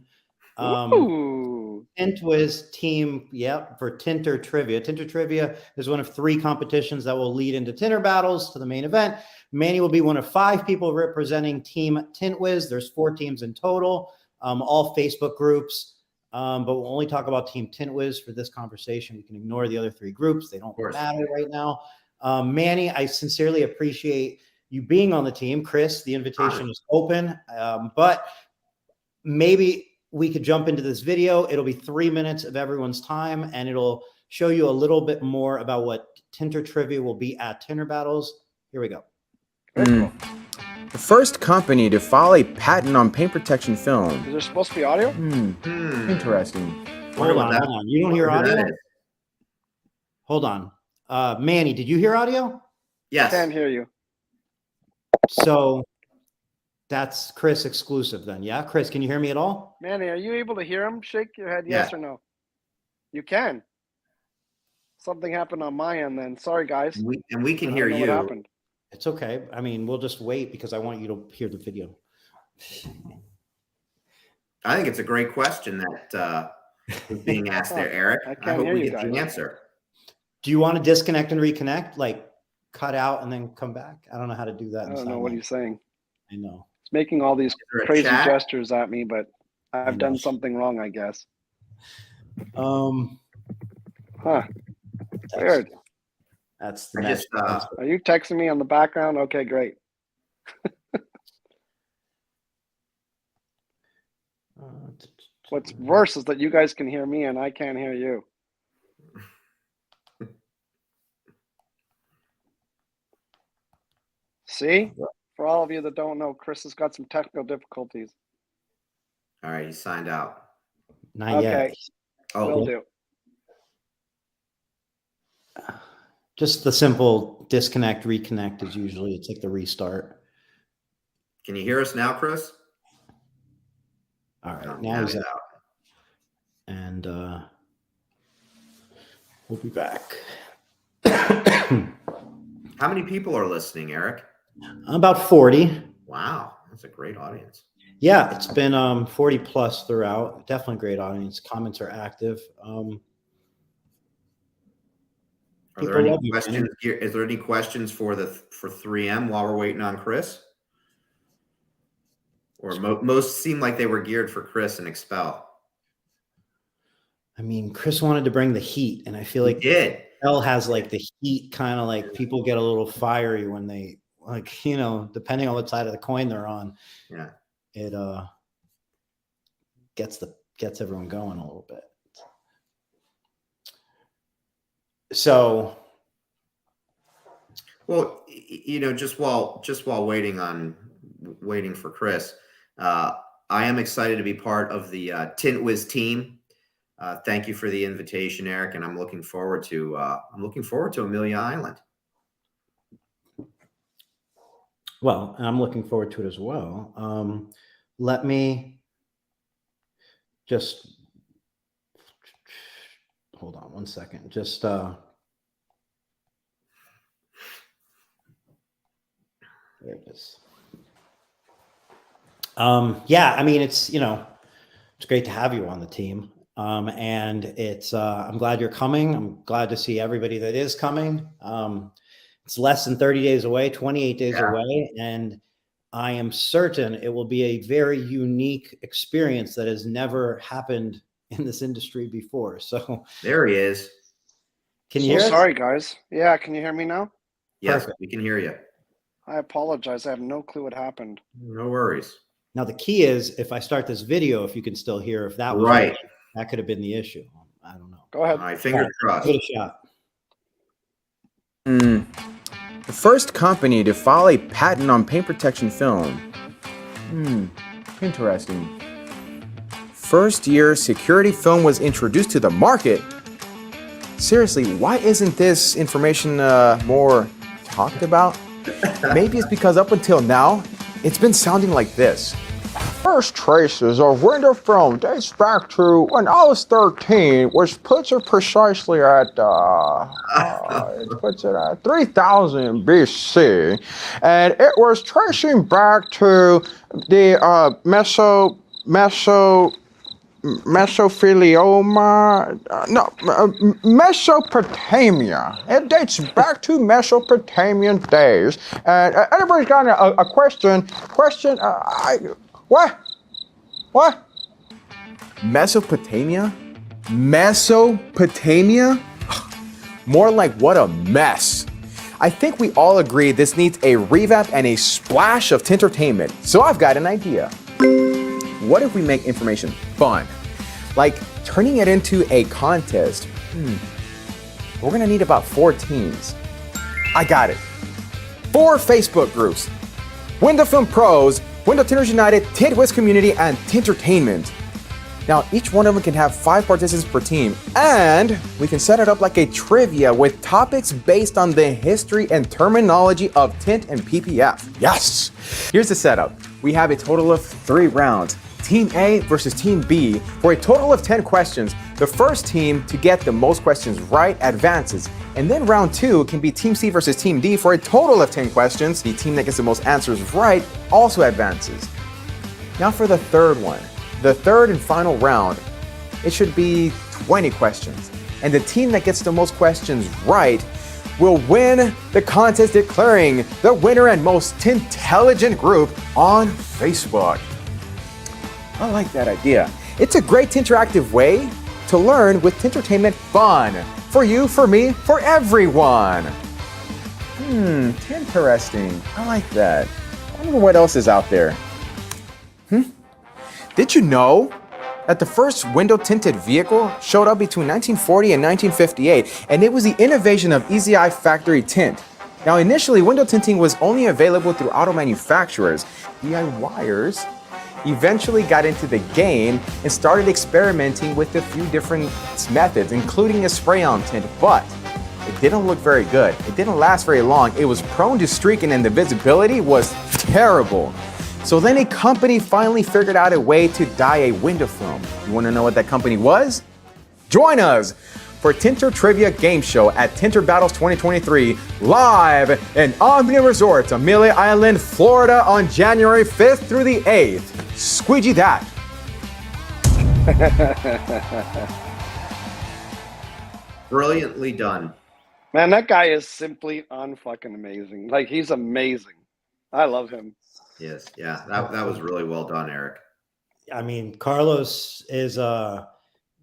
A: Ooh.
C: Tint Wiz team, yep, for Tinter Trivia. Tinter Trivia is one of 3 competitions that will lead into Tinter battles to the main event. Manny will be one of 5 people representing Team Tint Wiz. There's 4 teams in total, all Facebook groups. But we'll only talk about Team Tint Wiz for this conversation. We can ignore the other 3 groups. They don't matter right now. Manny, I sincerely appreciate you being on the team. Chris, the invitation is open, but maybe we could jump into this video. It'll be 3 minutes of everyone's time, and it'll show you a little bit more about what Tinter Trivia will be at Tinter Battles. Here we go.
A: Cool.
D: The first company to file a patent on paint protection film.
A: Is there supposed to be audio?
D: Interesting.
C: Hold on. You don't hear audio? Hold on. Manny, did you hear audio?
B: Yes.
A: Can't hear you.
C: So that's Chris exclusive then. Yeah, Chris, can you hear me at all?
A: Manny, are you able to hear him? Shake your head yes or no. You can. Something happened on my end then. Sorry, guys.
B: We can hear you.
A: What happened?
C: It's okay. I mean, we'll just wait because I want you to hear the video.
B: I think it's a great question that is being asked there, Eric. I hope we get the answer.
C: Do you want to disconnect and reconnect? Like cut out and then come back? I don't know how to do that.
A: I don't know what he's saying.
C: I know.
A: It's making all these crazy gestures at me, but I've done something wrong, I guess. Weird.
C: That's the next.
A: Are you texting me on the background? Okay, great. What's worse is that you guys can hear me and I can't hear you. See? For all of you that don't know, Chris has got some technical difficulties.
B: All right, he signed out.
C: Not yet.
B: Oh,
A: will do.
C: Just the simple disconnect, reconnect is usually, it's like the restart.
B: Can you hear us now, Chris?
C: All right, now he's out. And we'll be back.
B: How many people are listening, Eric?
C: About 40.
B: Wow, that's a great audience.
C: Yeah, it's been 40 plus throughout. Definitely great audience. Comments are active.
B: Are there any questions? Is there any questions for 3M while we're waiting on Chris? Or most seem like they were geared for Chris and XPEL.
C: I mean, Chris wanted to bring the heat, and I feel like XPEL has like the heat, kind of like people get a little fiery when they like, you know, depending on what side of the coin they're on.
B: Yeah,
C: it gets everyone going a little bit. So,
B: well, you know, just while waiting for Chris, I am excited to be part of the Tint Wiz team. Thank you for the invitation, Eric, and I'm looking forward to Amelia Island.
C: Well, I'm looking forward to it as well. Let me just hold on one second. Just there it is. Yeah, I mean, it's, you know, it's great to have you on the team. And it's I'm glad you're coming. I'm glad to see everybody that is coming. It's less than 30 days away, 28 days away, and I am certain it will be a very unique experience that has never happened in this industry before. So
B: there he is.
C: Can you
A: So
C: hear us?
A: sorry, guys. Yeah, can you hear me now?
B: Yes,
C: Perfect.
B: we can hear you.
A: I apologize. I have no clue what happened.
B: No worries.
C: Now the key is if I start this video, if you can still hear, if that was
B: Right.
C: that could have been the issue. I don't know.
A: Go
B: All
A: ahead.
B: right, fingers crossed.
C: Give it a shot.
D: The first company to file a patent on paint protection film. Interesting. First year security film was introduced to the market. Seriously, why isn't this information more talked about? Maybe it's because up until now, it's been sounding like this.
E: First traces of window film dates back to when I was 13, which puts it precisely at it puts it at 3000 BC, and it was tracing back to the Mesopotamia. It dates back to Mesopotamian days. And anybody's got a question? What?
D: Mesopotamia? Mesopotamia? More like what a mess. I think we all agree this needs a revamp and a splash of tintertainment. So I've got an idea. What if we make information fun? Like turning it into a contest. We're gonna need about 4 teams. I got it. 4 Facebook groups. Window Film Pros, Window Tinters United, Tint Wiz Community, and Tintertainment. Now, each one of them can have 5 participants per team, and we can set it up like a trivia with topics based on the history and terminology of tint and PPF. Yes! Here's the setup. We have a total of 3 rounds. Team A versus Team B for a total of 10 questions. The first team to get the most questions right advances. And then round 2 can be Team C versus Team D for a total of 10 questions. The team that gets the most answers right also advances. Now for the third one. The third and final round, it should be 20 questions. And the team that gets the most questions right will win the contest, declaring the winner and most tintelligent group on Facebook. I like that idea. It's a great interactive way to learn with Tintertainment fun. For you, for me, for everyone. Interesting. I like that. I wonder what else is out there. Did you know that the first window tinted vehicle showed up between 1940 and 1958, and it was the innovation of Easy Eye factory tint. Now initially, window tinting was only available through auto manufacturers. DIYers eventually got into the game and started experimenting with a few different methods, including a spray-on tint, but it didn't look very good. It didn't last very long. It was prone to streaking and the visibility was terrible. So then a company finally figured out a way to dye a window film. You want to know what that company was? Join us for Tinter Trivia Game Show at Tinter Battles 2023 live in Omni Resort, Amelia Island, Florida on January 5th through the 8th. Squeegee that.
B: Brilliantly done.
A: Man, that guy is simply unfucking amazing. Like, he's amazing. I love him.
B: Yes, yeah, that was really well done, Eric.
C: I mean, Carlos is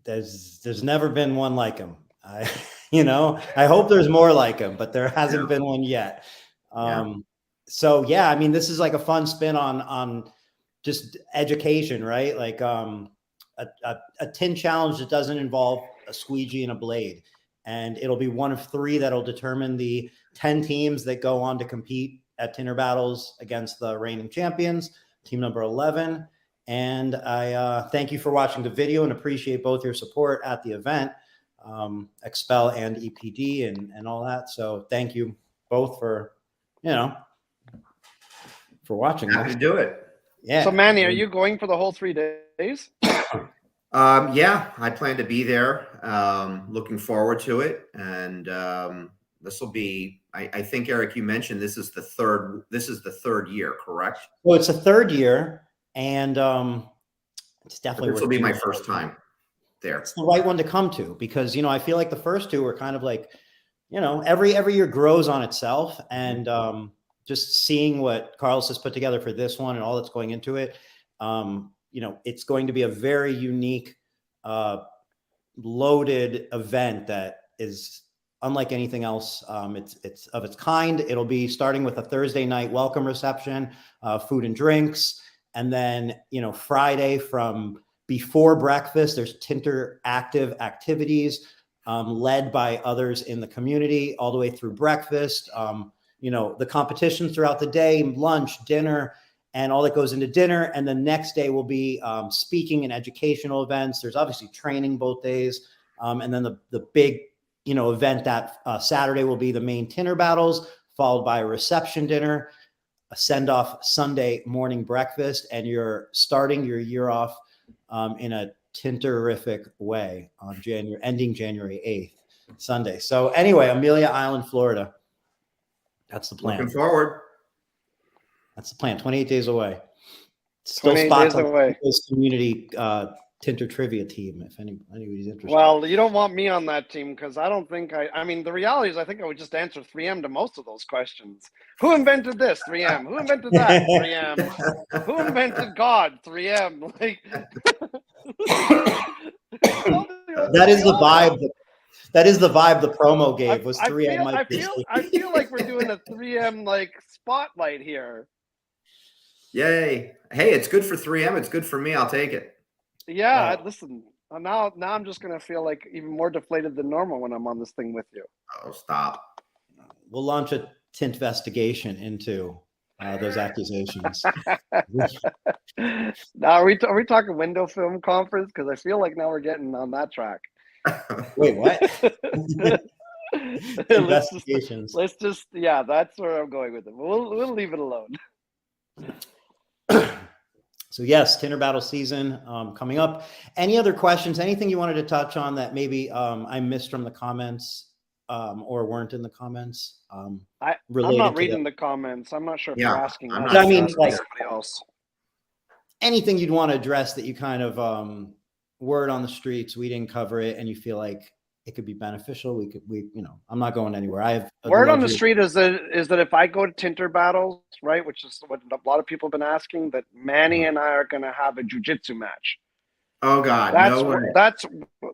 C: there's never been one like him. I hope there's more like him, but there hasn't been one yet. So yeah, I mean, this is like a fun spin on just education, right? Like a tin challenge that doesn't involve a squeegee and a blade, and it'll be one of 3 that'll determine the 10 teams that go on to compete at Tinter Battles against the reigning champions, team number 11. And I thank you for watching the video and appreciate both your support at the event, XPEL and EPD and all that. So thank you both for watching.
B: Happy to do it.
C: Yeah.
A: So Manny, are you going for the whole 3 days?
B: Yeah, I plan to be there. Looking forward to it. And this will be, I think, Eric, you mentioned this is the third year, correct?
C: Well, it's the 3rd year, and it's definitely
B: This will be my first time there.
C: It's the right one to come to because I feel like the first 2 were kind of like, every year grows on itself, and just seeing what Carlos has put together for this one and all that's going into it, it's going to be a very unique, loaded event that is unlike anything else. It's of its kind. It'll be starting with a Thursday night welcome reception, food and drinks. And then, Friday from before breakfast, there's Tinter active activities led by others in the community all the way through breakfast. The competitions throughout the day, lunch, dinner, and all that goes into dinner. And the next day will be speaking and educational events. There's obviously training both days. And then the big, event that Saturday will be the main Tinter battles, followed by a reception dinner, a send-off Sunday morning breakfast, and you're starting your year off in a Tinterific way on ending January 8th, Sunday. So anyway, Amelia Island, Florida. That's the plan.
B: Looking forward.
C: That's the plan. 28 days away. Still
A: 28
C: spots
A: days
C: on
A: away.
C: this community Tinter trivia team if anybody's interested.
A: Well, you don't want me on that team because I don't think I mean, the reality is I think I would just answer 3M to most of those questions. Who invented this? 3M. Who invented that? 3M. Who invented God? 3M. Like
C: that is the vibe. That is the vibe the promo gave was 3M.
A: I feel like we're doing a 3M like spotlight here.
B: Yay. Hey, it's good for 3M. It's good for me. I'll take it.
A: Yeah, listen. Now I'm just gonna feel like even more deflated than normal when I'm on this thing with you.
B: Oh, stop.
C: We'll launch a tint investigation into those accusations.
A: Now, are we talking window film conference? Because I feel like now we're getting on that track.
C: Wait, what?
A: Investigations. Let's just that's where I'm going with it. We'll leave it alone.
C: So yes, Tinter battle season coming up. Any other questions? Anything you wanted to touch on that maybe I missed from the comments or weren't in the comments?
A: I'm not reading the comments. I'm not sure if you're asking.
C: I mean, like
A: somebody else.
C: Anything you'd want to address that you kind of word on the streets, we didn't cover it, and you feel like it could be beneficial. I'm not going anywhere. I have
A: word on the street is that if I go to Tinter battles, right, which is what a lot of people have been asking, that Manny and I are going to have a jiu-jitsu match.
B: Oh God,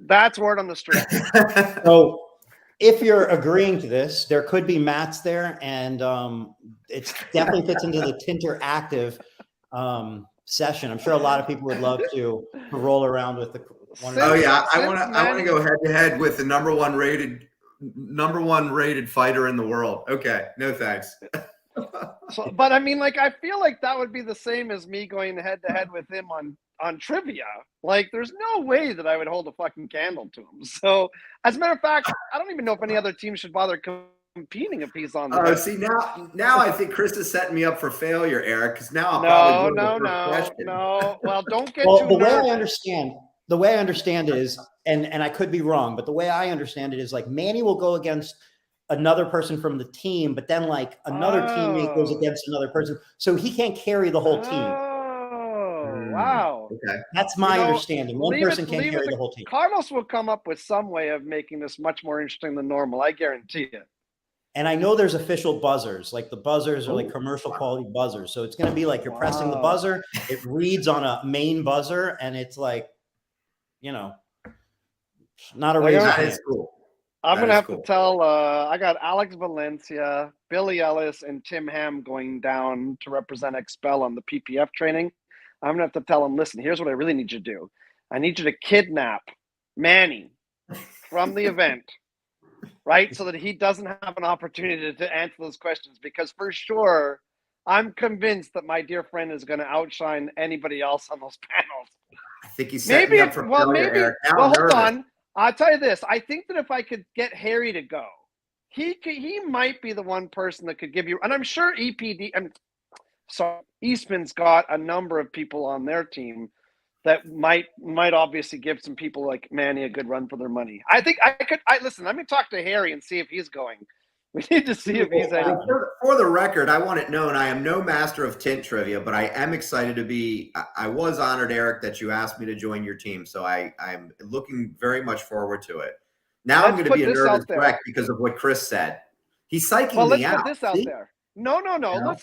A: that's word on the street.
C: So if you're agreeing to this, there could be mats there, and it definitely fits into the Tinter active session. I'm sure a lot of people would love to roll around with the one.
B: Oh yeah, I want to go head to head with the number one rated fighter in the world. Okay, no thanks.
A: So, but I mean, like, I feel like that would be the same as me going head to head with him on trivia. Like, there's no way that I would hold a fucking candle to him. So, as a matter of fact, I don't even know if any other team should bother competing a piece on that.
B: See, now I think Chris is setting me up for failure, Eric, because now I'll
A: no. Well, don't get
C: well,
A: too
C: the
A: nervous.
C: The way I understand it is, and I could be wrong, but the way I understand it is like Manny will go against another person from the team, but then like another teammate goes against another person. So he can't carry the whole team.
A: Oh, wow.
B: Okay.
C: That's my understanding. One person can't carry the whole team.
A: Carlos will come up with some way of making this much more interesting than normal. I guarantee it.
C: And I know there's official buzzers, like the buzzers are like commercial quality buzzers. So it's going to be like you're pressing the buzzer. It reads on a main buzzer and it's like, not a razor.
B: That is cool.
A: I'm going to have to tell, I got Alex Valencia, Billy Ellis, and Tim Ham going down to represent XPEL on the PPF training. I'm going to have to tell them, listen, here's what I really need you to do. I need you to kidnap Manny from the event, right? So that he doesn't have an opportunity to answer those questions, because for sure, I'm convinced that my dear friend is going to outshine anybody else on those panels.
B: I think he's setting me up for failure, Eric.
A: Hold on. I'll tell you this. I think that if I could get Harry to go, he might be the one person that could give you, and I'm sure Eastman's got a number of people on their team that might obviously give some people like Manny a good run for their money. I think listen, let me talk to Harry and see if he's going. We need to see if he's any.
B: For the record, I want it known I am no master of tint trivia, but I am excited to be. I was honored, Eric, that you asked me to join your team. So I'm looking very much forward to it. Now I'm going to be a nervous wreck because of what Chris said. He's psyching me out.
A: Let's put this out there. No.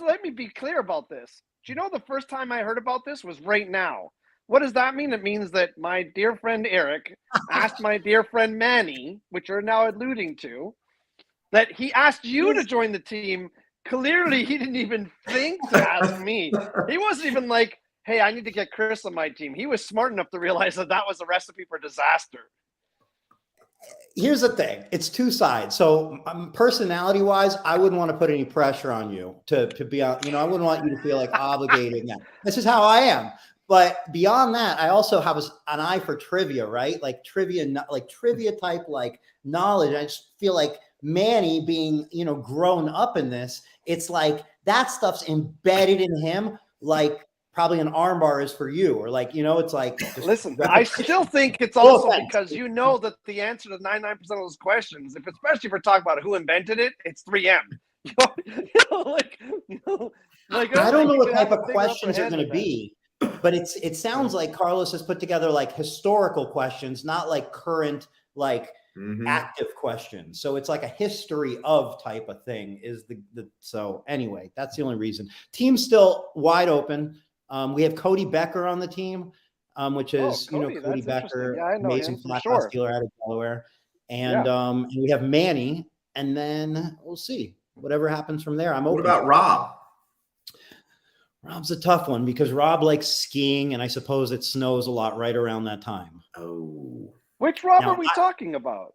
A: Let me be clear about this. Do you know the first time I heard about this was right now? What does that mean? It means that my dear friend Eric asked my dear friend Manny, which you're now alluding to, that he asked you to join the team. Clearly, he didn't even think to ask me. He wasn't even like, hey, I need to get Chris on my team. He was smart enough to realize that that was a recipe for disaster.
C: Here's the thing. It's two sides. So personality wise, I wouldn't want to put any pressure on you to be on, I wouldn't want you to feel like obligated. Yeah, this is how I am. But beyond that, I also have an eye for trivia, right? Like trivia type, like knowledge. I just feel like Manny being, grown up in this, it's like that stuff's embedded in him. Like probably an armbar is for you, or like, it's like,
A: listen, I still think it's also because that the answer to 99% of those questions, especially if we're talking about who invented it, it's 3M.
C: I don't know what type of questions are going to be, but it sounds like Carlos has put together like historical questions, not like current, like active questions. So it's like a history of type of thing is so anyway, that's the only reason. Team's still wide open. We have Cody Becker on the team, which is, Cody Becker, amazing flat glass dealer out of Delaware. And we have Manny, and then we'll see whatever happens from there. I'm open.
B: What about Rob?
C: Rob's a tough one because Rob likes skiing, and I suppose it snows a lot right around that time.
B: Oh.
A: Which Rob are we talking about?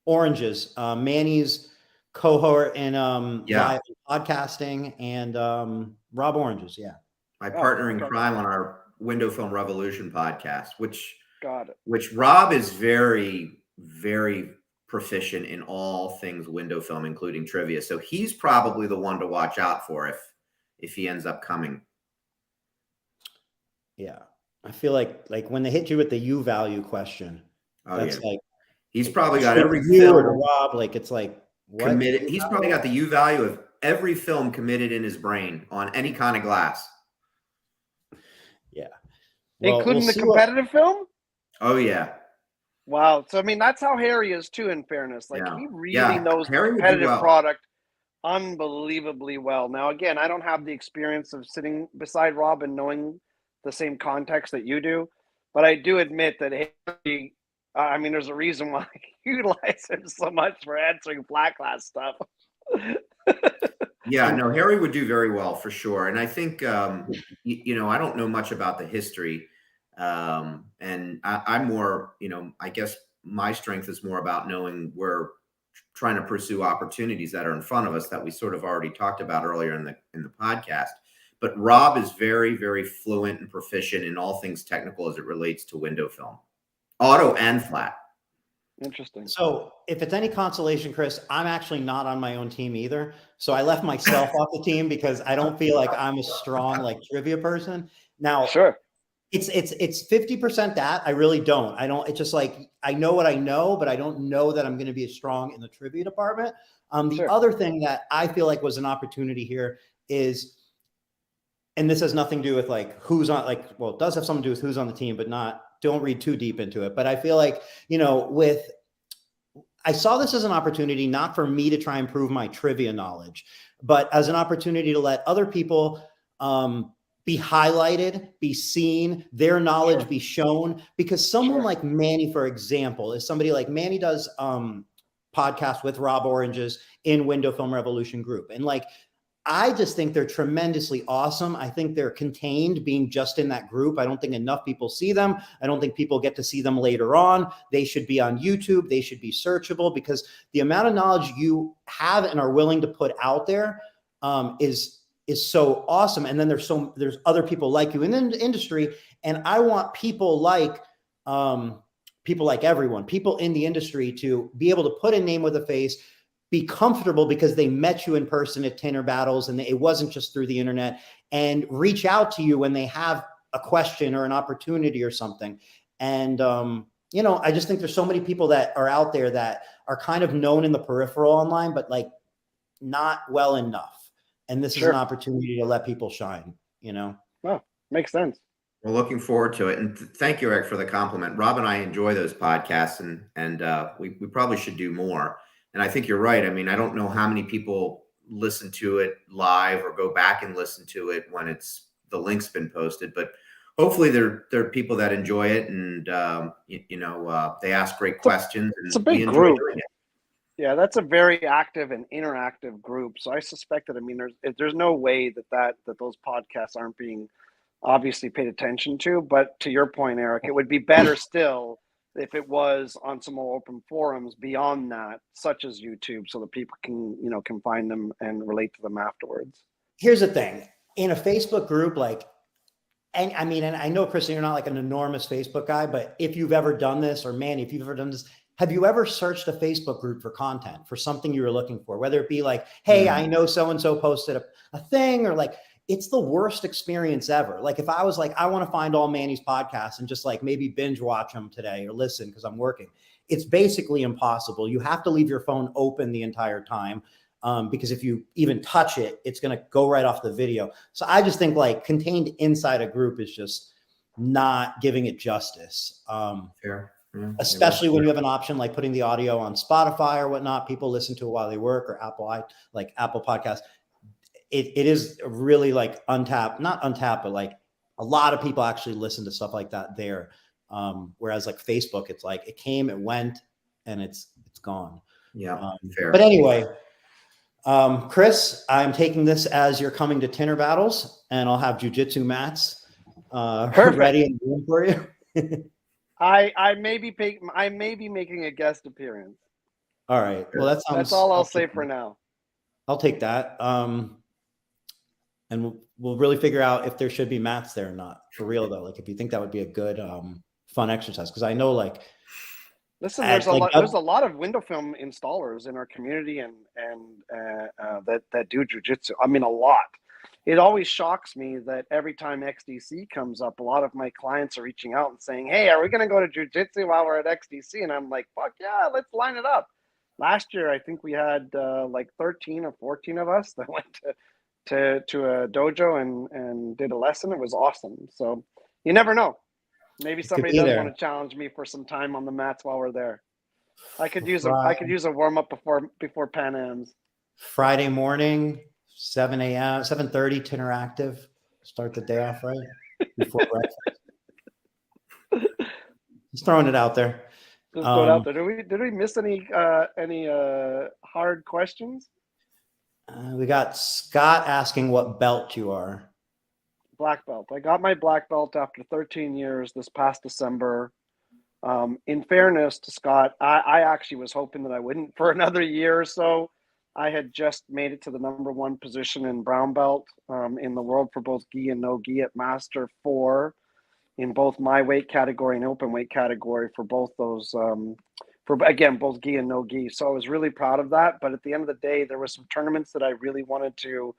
C: Oranges. Manny's cohort in live podcasting, and Rob Oranges,
B: my partner in crime on our Window Film Revolution podcast, which
A: got it.
B: Which Rob is very, very proficient in all things window film, including trivia. So he's probably the one to watch out for if he ends up coming.
C: Yeah, I feel like when they hit you with the U value question, that's like
B: he's probably got every film
C: or Rob. Like it's like what?
B: Committed. He's probably got the U value of every film committed in his brain on any kind of glass.
C: Yeah,
A: including the competitive film.
B: Oh yeah.
A: Wow. So I mean, that's how Harry is too. In fairness, like he really knows
B: Harry
A: competitive product unbelievably well. Now, again, I don't have the experience of sitting beside Rob and knowing the same context that you do, but I do admit that Harry. I mean, there's a reason why I utilize him so much for answering flat glass stuff.
B: Yeah, no, Harry would do very well for sure. And I think, I don't know much about the history. And I'm more, I guess my strength is more about knowing we're trying to pursue opportunities that are in front of us that we sort of already talked about earlier in the podcast. But Rob is very, very fluent and proficient in all things technical as it relates to window film, auto and flat.
A: Interesting.
C: So if it's any consolation, Chris, I'm actually not on my own team either. So I left myself off the team because I don't feel like I'm a strong trivia person. Now,
A: sure.
C: It's 50% that I really don't. It's just like, I know what I know, but I don't know that I'm going to be as strong in the trivia department. The other thing that I feel like was an opportunity here is, and this has nothing to do with who's on, it does have something to do with who's on the team, but don't read too deep into it. But I feel like, I saw this as an opportunity, not for me to try and prove my trivia knowledge, but as an opportunity to let other people, be highlighted, be seen, their knowledge be shown, because someone like Manny, for example, is somebody like Manny does podcast with Rob Oranges in Window Film Revolution group. And I just think they're tremendously awesome. I think they're contained being just in that group. I don't think enough people see them. I don't think people get to see them later on. They should be on YouTube. They should be searchable, because the amount of knowledge you have and are willing to put out there is so awesome. And then there's other people like you in the industry. And I want people like everyone, people in the industry to be able to put a name with a face, be comfortable because they met you in person at Tinter Battles and it wasn't just through the internet, and reach out to you when they have a question or an opportunity or something. And, I just think there's so many people that are out there that are kind of known in the peripheral online, but not well enough. And this is an opportunity to let people shine,
A: Well, makes sense.
B: We're looking forward to it. And thank you, Eric, for the compliment. Rob and I enjoy those podcasts, and we probably should do more. And I think you're right. I mean, I don't know how many people listen to it live or go back and listen to it when the link's been posted, but hopefully there are people that enjoy it, and they ask great questions. And
A: it's a big group. Yeah, that's a very active and interactive group. So I suspect that, I mean, there's no way that those podcasts aren't being obviously paid attention to. But to your point, Eric, it would be better still if it was on some more open forums beyond that, such as YouTube, so that people can find them and relate to them afterwards.
C: Here's the thing. In a Facebook group, like, and I mean, and I know, Kristen, you're not like an enormous Facebook guy, but if you've ever done this, or Manny, if you've ever done this, have you ever searched a Facebook group for content, for something you were looking for? Whether it be like, hey, I know so-and-so posted a thing, or like, it's the worst experience ever. Like if I was like, I want to find all Manny's podcasts and just like maybe binge watch them today or listen because I'm working. It's basically impossible. You have to leave your phone open the entire time. Because if you even touch it, it's going to go right off the video. So I just think like contained inside a group is just not giving it justice.
B: Fair. Yeah,
C: especially when you have an option like putting the audio on Spotify or whatnot. People listen to it while they work, or Apple Podcasts. It is really like not untapped, but like a lot of people actually listen to stuff like that there. Whereas like Facebook, it's like it came, it went, and it's gone.
B: Yeah. Fair.
C: But anyway, Chris, I'm taking this as you're coming to Tinner Battles, and I'll have jujitsu mats ready and room for you.
A: I may be making a guest appearance.
C: All right. Well, that's
A: all I'll say for now.
C: I'll take that. And we'll really figure out if there should be mats there or not. For real though, like if you think that would be a good fun exercise, because I know like.
A: Listen, there's a lot of window film installers in our community and that do jujitsu. I mean, a lot. It always shocks me that every time XDC comes up, a lot of my clients are reaching out and saying, "Hey, are we going to go to jujitsu while we're at XDC?" And I'm like, "Fuck yeah, let's line it up." Last year, I think we had like 13 or 14 of us that went to a dojo and did a lesson. It was awesome. So you never know. Maybe somebody does want to challenge me for some time on the mats while we're there. I could use a warm up before Pan Am's.
C: Friday morning, 7 a.m., 7:30, Tinteractive. Start the day off right before breakfast. Just throwing it out there.
A: Just throw it out there. Did we miss any hard questions?
C: We got Scott asking what belt you are.
A: Black belt. I got my black belt after 13 years this past December. In fairness to Scott, I actually was hoping that I wouldn't for another year or so. I had just made it to the #1 position in brown belt in the world for both gi and no gi at Master 4 in both my weight category and open weight category for both those, both gi and no gi. So I was really proud of that. But at the end of the day, there were some tournaments that I really wanted to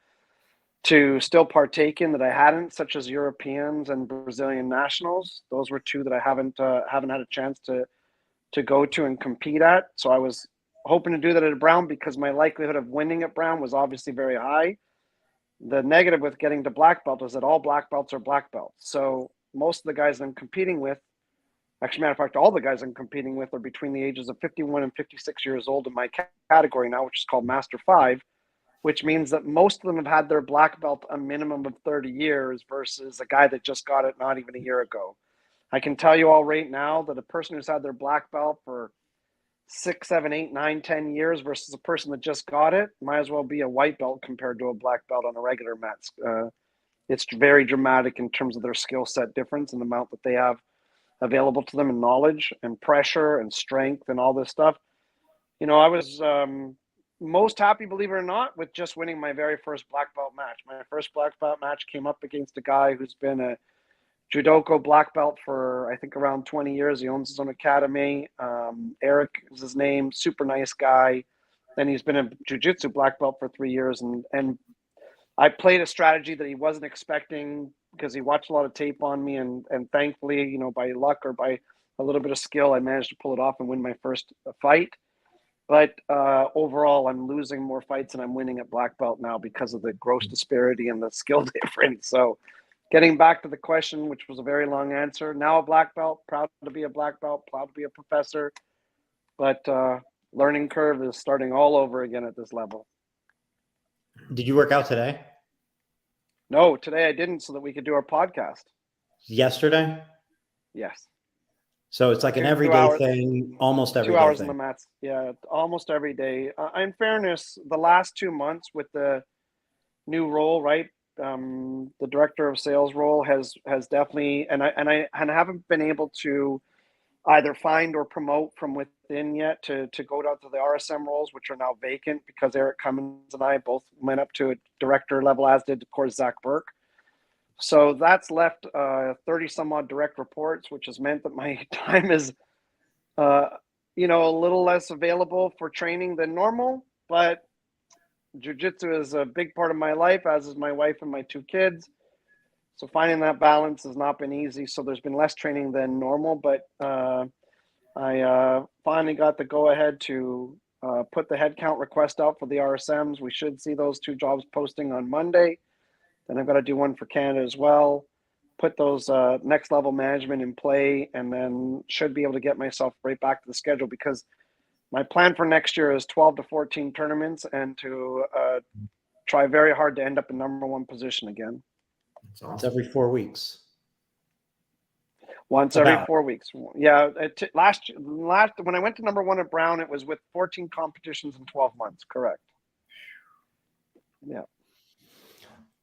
A: still partake in that I hadn't, such as Europeans and Brazilian nationals. Those were two that I haven't had a chance to go to and compete at. So I was hoping to do that at a brown because my likelihood of winning at brown was obviously very high. The negative with getting to black belt is that all black belts are black belts. So most of the guys I'm competing with, actually, matter of fact, all the guys I'm competing with are between the ages of 51 and 56 years old in my category now, which is called Master 5. Which means that most of them have had their black belt a minimum of 30 years versus a guy that just got it not even a year ago. I can tell you all right now that a person who's had their black belt for 6, 7, 8, 9, 10 years versus a person that just got it might as well be a white belt compared to a black belt on a regular mat. It's very dramatic in terms of their skill set difference and the amount that they have available to them and knowledge and pressure and strength and all this stuff. You know, I was most happy, believe it or not, with just winning my very first black belt match. My first black belt match came up against a guy who's been a judoka black belt for, I think, around 20 years. He owns his own academy. Eric is his name, super nice guy. And he's been a jiu-jitsu black belt for 3 years. And I played a strategy that he wasn't expecting because he watched a lot of tape on me. And thankfully, you know, by luck or by a little bit of skill, I managed to pull it off and win my first fight. But overall, I'm losing more fights than I'm winning at black belt now because of the gross disparity and the skill difference. So getting back to the question, which was a very long answer, now a black belt, proud to be a black belt, proud to be a professor. But learning curve is starting all over again at this level.
C: Did you work out today?
A: No, today I didn't so that we could do our podcast.
C: Yesterday?
A: Yes.
C: So it's like an
A: 2
C: everyday
A: hours.
C: thing, almost every
A: 2
C: day
A: hours on the
C: thing.
A: mats. Yeah, almost every day. In fairness, the last 2 months with the new role, right? The director of sales role has definitely, and I haven't been able to either find or promote from within yet to go down to the RSM roles, which are now vacant because Eric Cummins and I both went up to a director level, as did, of course, Zach Burke. So that's left 30 some odd direct reports, which has meant that my time is, a little less available for training than normal. But jiu-jitsu is a big part of my life, as is my wife and my 2 kids. So finding that balance has not been easy. So there's been less training than normal, but I finally got the go ahead to put the headcount request out for the RSMs. We should see those 2 jobs posting on Monday. Then I've got to do one for Canada as well, put those next level management in play, and then should be able to get myself right back to the schedule, because my plan for next year is 12 to 14 tournaments and to try very hard to end up in #1 position again.
B: That's awesome.
C: It's every 4 weeks.
A: Once every 4 weeks. Yeah. Last when I went to #1 at Brown, it was with 14 competitions in 12 months. Correct. Yeah.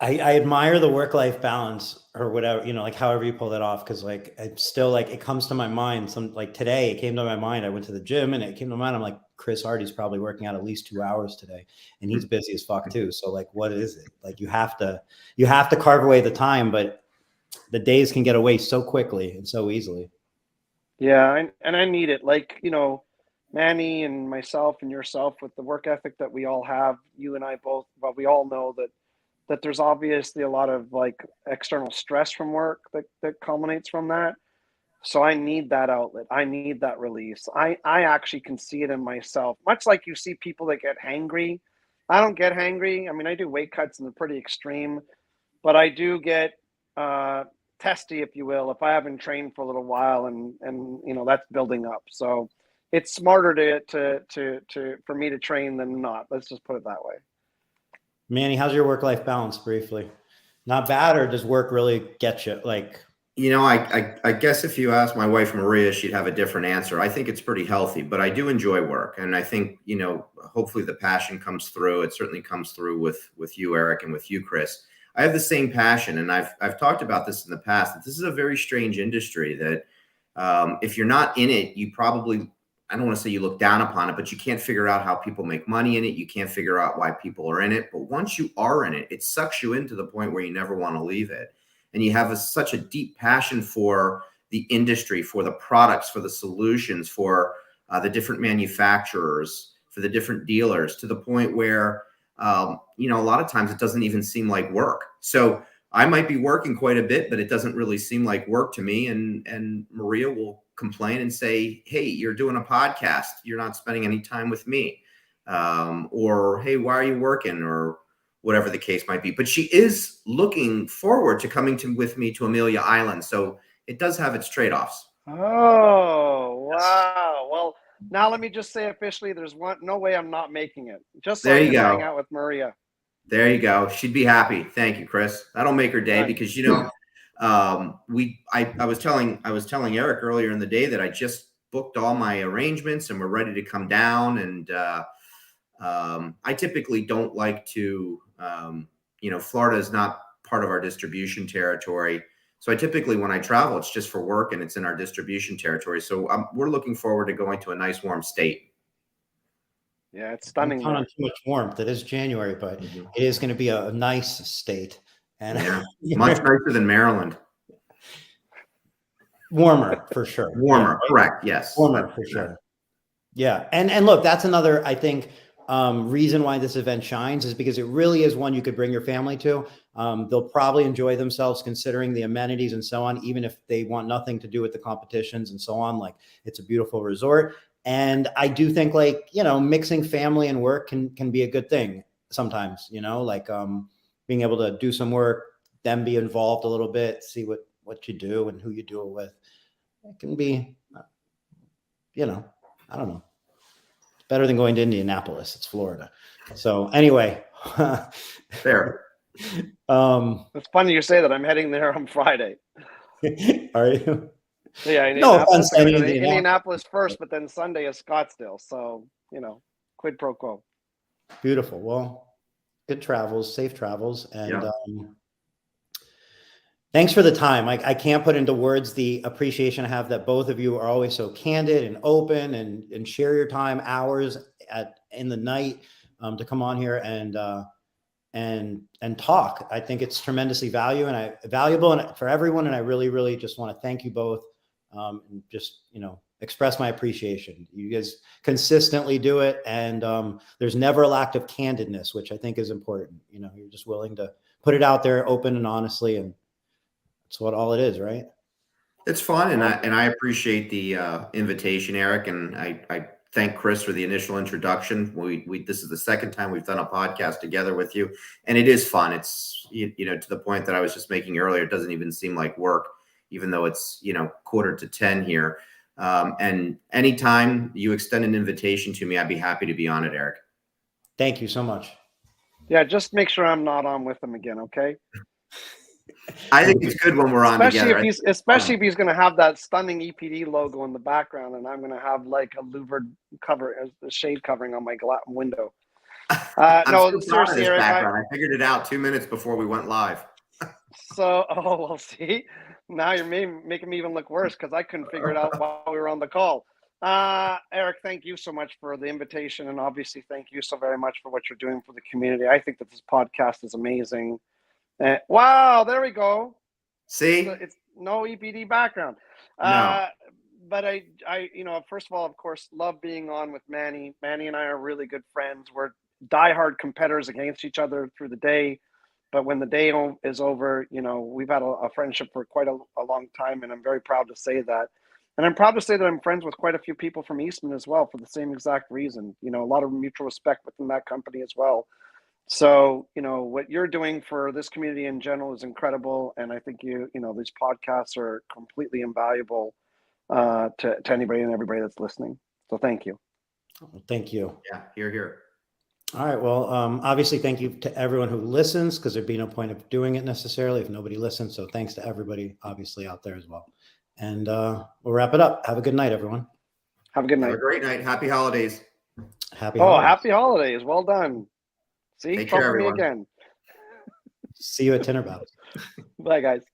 C: I admire the work-life balance, or whatever, like however you pull that off. Cause like, it's still like, it comes to my mind. Like today it came to my mind. I went to the gym and it came to mind. I'm like, Chris Hardy's probably working out at least 2 hours today, and he's busy as fuck too. So like, what is it? Like, you have to carve away the time, but the days can get away so quickly and so easily.
A: Yeah. And I need it. Like, Manny and myself and yourself, with the work ethic that we all have, you and I both, but we all know that there's obviously a lot of like external stress from work that culminates from that. So I need that outlet. I need that release. I actually can see it in myself, much like you see people that get hangry. I don't get hangry. I mean, I do weight cuts and they're pretty extreme, but I do get testy, if you will, if I haven't trained for a little while, and that's building up. So it's smarter for me to train than not. Let's just put it that way.
C: Manny, how's your work-life balance, briefly? Not bad, or does work really get you? Like,
B: I guess if you ask my wife, Maria, she'd have a different answer. I think it's pretty healthy, but I do enjoy work. And I think, hopefully the passion comes through. It certainly comes through with you, Eric, and with you, Chris. I have the same passion. And I've talked about this in the past, that this is a very strange industry that if you're not in it, you probably, I don't want to say you look down upon it, but you can't figure out how people make money in it. You can't figure out why people are in it. But once you are in it, it sucks you into the point where you never want to leave it. And you have such a deep passion for the industry, for the products, for the solutions, for the different manufacturers, for the different dealers, to the point where, a lot of times it doesn't even seem like work. So I might be working quite a bit, but it doesn't really seem like work to me. And Maria will complain and say, hey, you're doing a podcast, you're not spending any time with me. Or, hey, why are you working? Or whatever the case might be. But she is looking forward to coming with me to Amelia Island. So it does have its trade-offs.
A: Oh, wow. Well, now let me just say officially, there's no way I'm not making it. Just so
B: There
A: I
B: you
A: can
B: go.
A: hang out with Maria.
B: There you go. She'd be happy. Thank you, Chris. That'll make her day, because I was telling Eric earlier in the day that I just booked all my arrangements and we're ready to come down. And I typically don't like to, Florida is not part of our distribution territory. So I typically, when I travel, it's just for work and it's in our distribution territory. So we're looking forward to going to a nice warm state.
A: Yeah, it's stunning.
C: Don't count on too much warmth. It is January, but it is going to be a nice state, and
B: much nicer than Maryland.
C: Warmer for sure.
B: Warmer, yeah, correct? Yes,
C: warmer for sure. Yeah, and look, that's another, I think, reason why this event shines is because it really is one you could bring your family to. They'll probably enjoy themselves, considering the amenities and so on, even if they want nothing to do with the competitions and so on. Like, it's a beautiful resort. And I do think, like, mixing family and work can be a good thing sometimes, like being able to do some work, then be involved a little bit, see what you do and who you do it with. It can be, I don't know. It's better than going to Indianapolis. It's Florida. So anyway.
B: Fair.
A: It's funny you say that. I'm heading there on Friday.
C: Are you?
A: Yeah,
C: No offense
A: Indianapolis.
C: to
A: I
C: any
A: gotta go to
C: Indianapolis.
A: Indianapolis first, but then Sunday is Scottsdale. So, quid pro quo.
C: Beautiful. Well, good travels, safe travels. And thanks for the time. I can't put into words the appreciation I have that both of you are always so candid and open and share your time hours in the night to come on here and talk. I think it's tremendously valuable and for everyone. And I really, really just want to thank you both and just, express my appreciation. You guys consistently do it. And there's never a lack of candidness, which I think is important. You're just willing to put it out there open and honestly. And that's what all it is, right?
B: It's fun. And I appreciate the invitation, Eric. And I thank Chris for the initial introduction. This is the second time we've done a podcast together with you, and it is fun. It's, to the point that I was just making earlier, it doesn't even seem like work, even though it's, 9:45 here. And anytime you extend an invitation to me, I'd be happy to be on it, Eric.
C: Thank you so much.
A: Yeah, just make sure I'm not on with him again, okay?
B: I think it's good when we're on together.
A: Especially if he's going to have that stunning EPD logo in the background, and I'm going to have like a louvered cover, a shade covering on my window. No, seriously, Eric.
B: I figured it out 2 minutes before we went live.
A: So, well, see, now you're making me even look worse because I couldn't figure it out while we were on the call. Eric, thank you so much for the invitation, and obviously, thank you so very much for what you're doing for the community. I think that this podcast is amazing. Wow, there we go.
B: See,
A: it's no EPD background.
B: No.
A: But I, first of all, of course, love being on with Manny. Manny and I are really good friends. We're diehard competitors against each other through the day. But when the day is over, we've had a friendship for quite a long time, and I'm very proud to say that. And I'm proud to say that I'm friends with quite a few people from Eastman as well for the same exact reason. A lot of mutual respect within that company as well. So, what you're doing for this community in general is incredible. And I think these podcasts are completely invaluable to anybody and everybody that's listening. So thank you.
C: Thank you.
B: Yeah, here.
C: All right. Well, obviously, thank you to everyone who listens, because there'd be no point of doing it necessarily if nobody listens. So thanks to everybody, obviously, out there as well. And we'll wrap it up. Have a good night, everyone.
A: Have a good night.
B: Have a great night. Happy holidays.
C: Happy holidays.
A: Happy holidays. Well done. See,
B: Take care,
A: talk to me
B: everyone.
A: again.
C: See you at Tinner Battles.
A: Bye, guys.